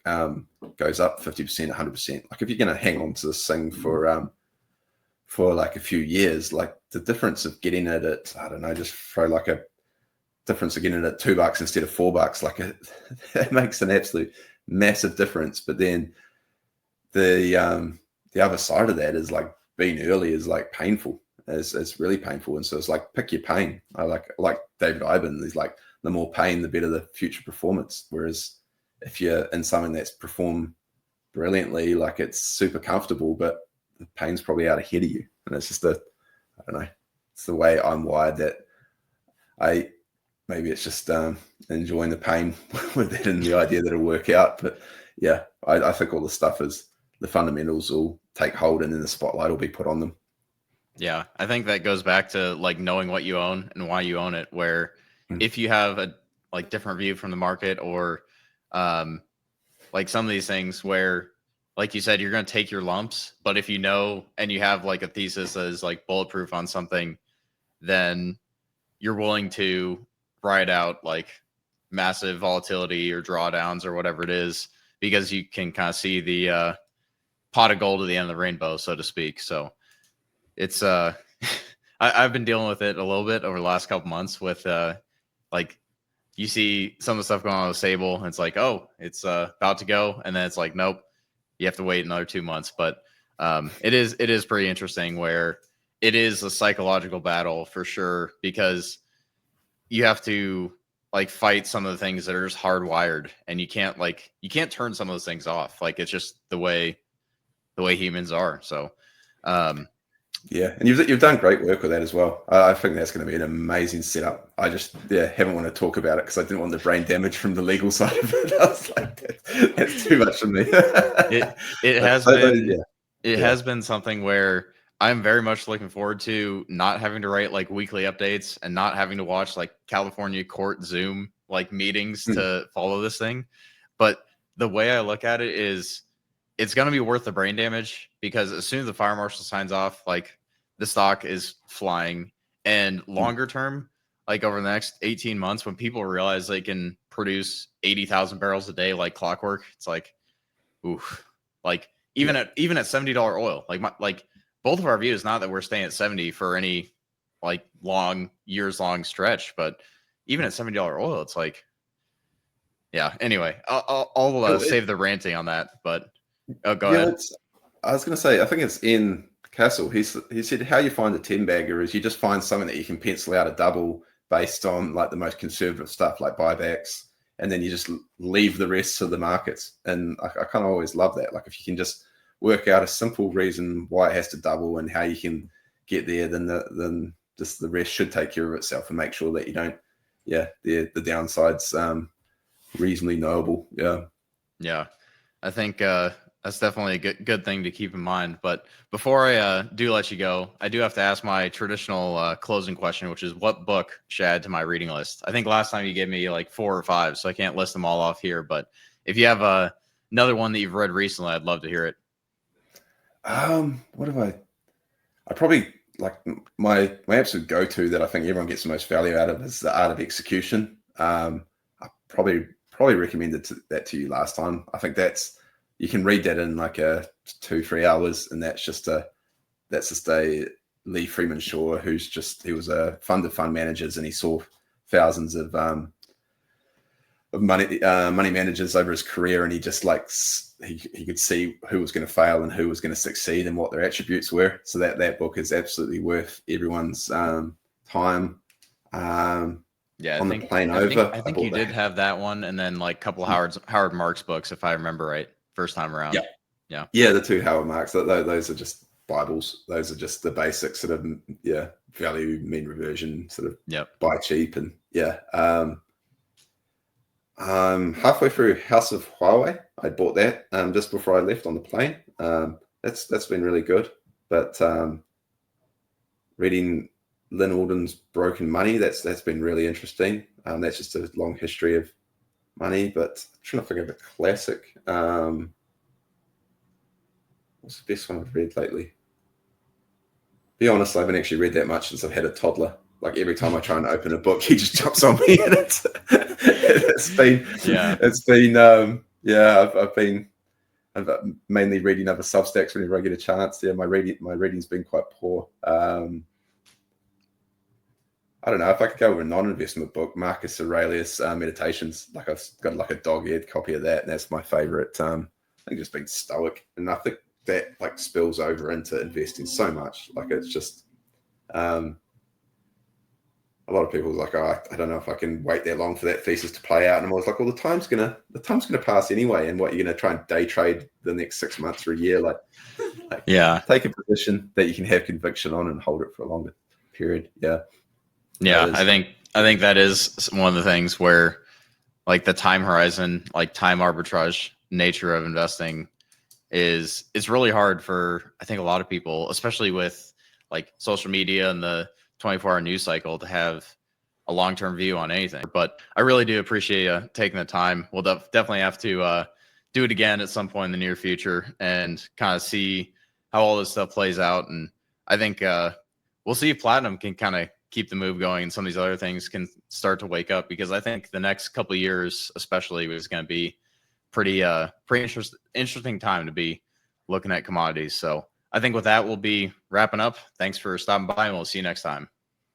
goes up 50%, 100%. Like if you're going to hang on to this thing for like a few years, like the difference of getting it at, I don't know, just throw like a difference of getting it at $2 instead of $4, like it makes an absolute massive difference. But then the other side of that is like being early is like painful. It's really painful, and so it's like pick your pain. I like David Iben. He's like the more pain, the better the future performance. Whereas if you're in something that's performed brilliantly, like it's super comfortable, but the pain's probably out ahead of you, and it's just I don't know. It's the way I'm wired that maybe it's just enjoying the pain with it and the idea that it'll work out. But yeah, I think all the stuff is the fundamentals will take hold, and then the spotlight will be put on them. Yeah, I think that goes back to like knowing what you own and why you own it, where if you have a like different view from the market or like some of these things where like you said, you're going to take your lumps, but if you know, and you have like a thesis that is like bulletproof on something, then you're willing to ride out like massive volatility or drawdowns or whatever it is, because you can kind of see the pot of gold at the end of the rainbow, so to speak. So it's I've been dealing with it a little bit over the last couple months with like you see some of the stuff going on with Sable, and it's like, oh, it's about to go, and then it's like, nope, you have to wait another 2 months. But it is pretty interesting where it is a psychological battle for sure, because you have to like fight some of the things that are just hardwired, and you can't turn some of those things off. Like it's just the way humans are. So yeah, and you've done great work with that as well. I think that's going to be an amazing setup. I just haven't want to talk about it because I didn't want the brain damage from the legal side of it. I was like, that's too much for me. it has been something where I'm very much looking forward to not having to write like weekly updates and not having to watch like California court Zoom like meetings to follow this thing. But the way I look at it is, it's going to be worth the brain damage, because as soon as the fire marshal signs off, like the stock is flying. And longer term, like over the next 18 months, when people realize they can produce 80,000 barrels a day like clockwork, it's like, oof. Like even at $70 oil, like both of our view is not that we're staying at 70 for any like years long stretch, but even at $70 oil, it's like, yeah. Anyway, I'll save the ranting on that, but. Oh, go ahead. I was going to say, I think it's in Castle. He said how you find a 10 bagger is you just find something that you can pencil out a double based on like the most conservative stuff like buybacks, and then you just leave the rest to the markets. And I kind of always love that. Like if you can just work out a simple reason why it has to double and how you can get there, then just the rest should take care of itself, and make sure that you don't, the downside's reasonably knowable. Yeah. I think that's definitely a good thing to keep in mind. But before I do let you go, I do have to ask my traditional closing question, which is, what book should I add to my reading list? I think last time you gave me like 4 or 5, so I can't list them all off here. But if you have another one that you've read recently, I'd love to hear it. What have I probably like my absolute go-to that I think everyone gets the most value out of is The Art of Execution. I probably recommended that to you last time. I think you can read that in like 2-3 hours, and that's just a Lee Freeman Shaw, he was a fund of fund managers, and he saw thousands of money managers over his career, and he just like he could see who was going to fail and who was going to succeed and what their attributes were. So that book is absolutely worth everyone's time. Yeah, on the plane over. I think you did have that one, and then like a couple of Howard Marks books, if I remember right, first time around. Yeah, the 2 Howard Marks. Those are just Bibles. Those are just the basic sort of value, mean reversion, sort of buy cheap, and halfway through House of Huawei, I bought that just before I left on the plane. That's been really good. But reading Lynn Alden's Broken Money, that's been really interesting. That's just a long history of money, but I'm trying to think of a classic. What's the best one I've read lately? Be honest, I haven't actually read that much since I've had a toddler. Like every time I try and open a book, he just jumps on me, and I've mainly reading other Substacks whenever I get a chance. Yeah, my reading's been quite poor. I don't know if I could go with a non-investment book, Marcus Aurelius Meditations. Like I've got like a dog-eared copy of that, and that's my favorite. I think just being stoic, and I think that like spills over into investing so much. Like it's just a lot of people are like, oh, I don't know if I can wait that long for that thesis to play out. And I was like, well, the time's gonna pass anyway. And what, you're gonna try and day trade the next 6 months or a year? Like take a position that you can have conviction on and hold it for a longer period. I think that is one of the things where like the time horizon, like time arbitrage nature of investing it's really hard for, I think, a lot of people, especially with like social media and the 24-hour news cycle, to have a long-term view on anything. But I really do appreciate you taking the time. We'll definitely have to do it again at some point in the near future and kind of see how all this stuff plays out. And I think we'll see if platinum can kind of keep the move going and some of these other things can start to wake up, because I think the next couple of years, especially, is going to be pretty interesting time to be looking at commodities. So I think with that, we'll be wrapping up. Thanks for stopping by, and we'll see you next time.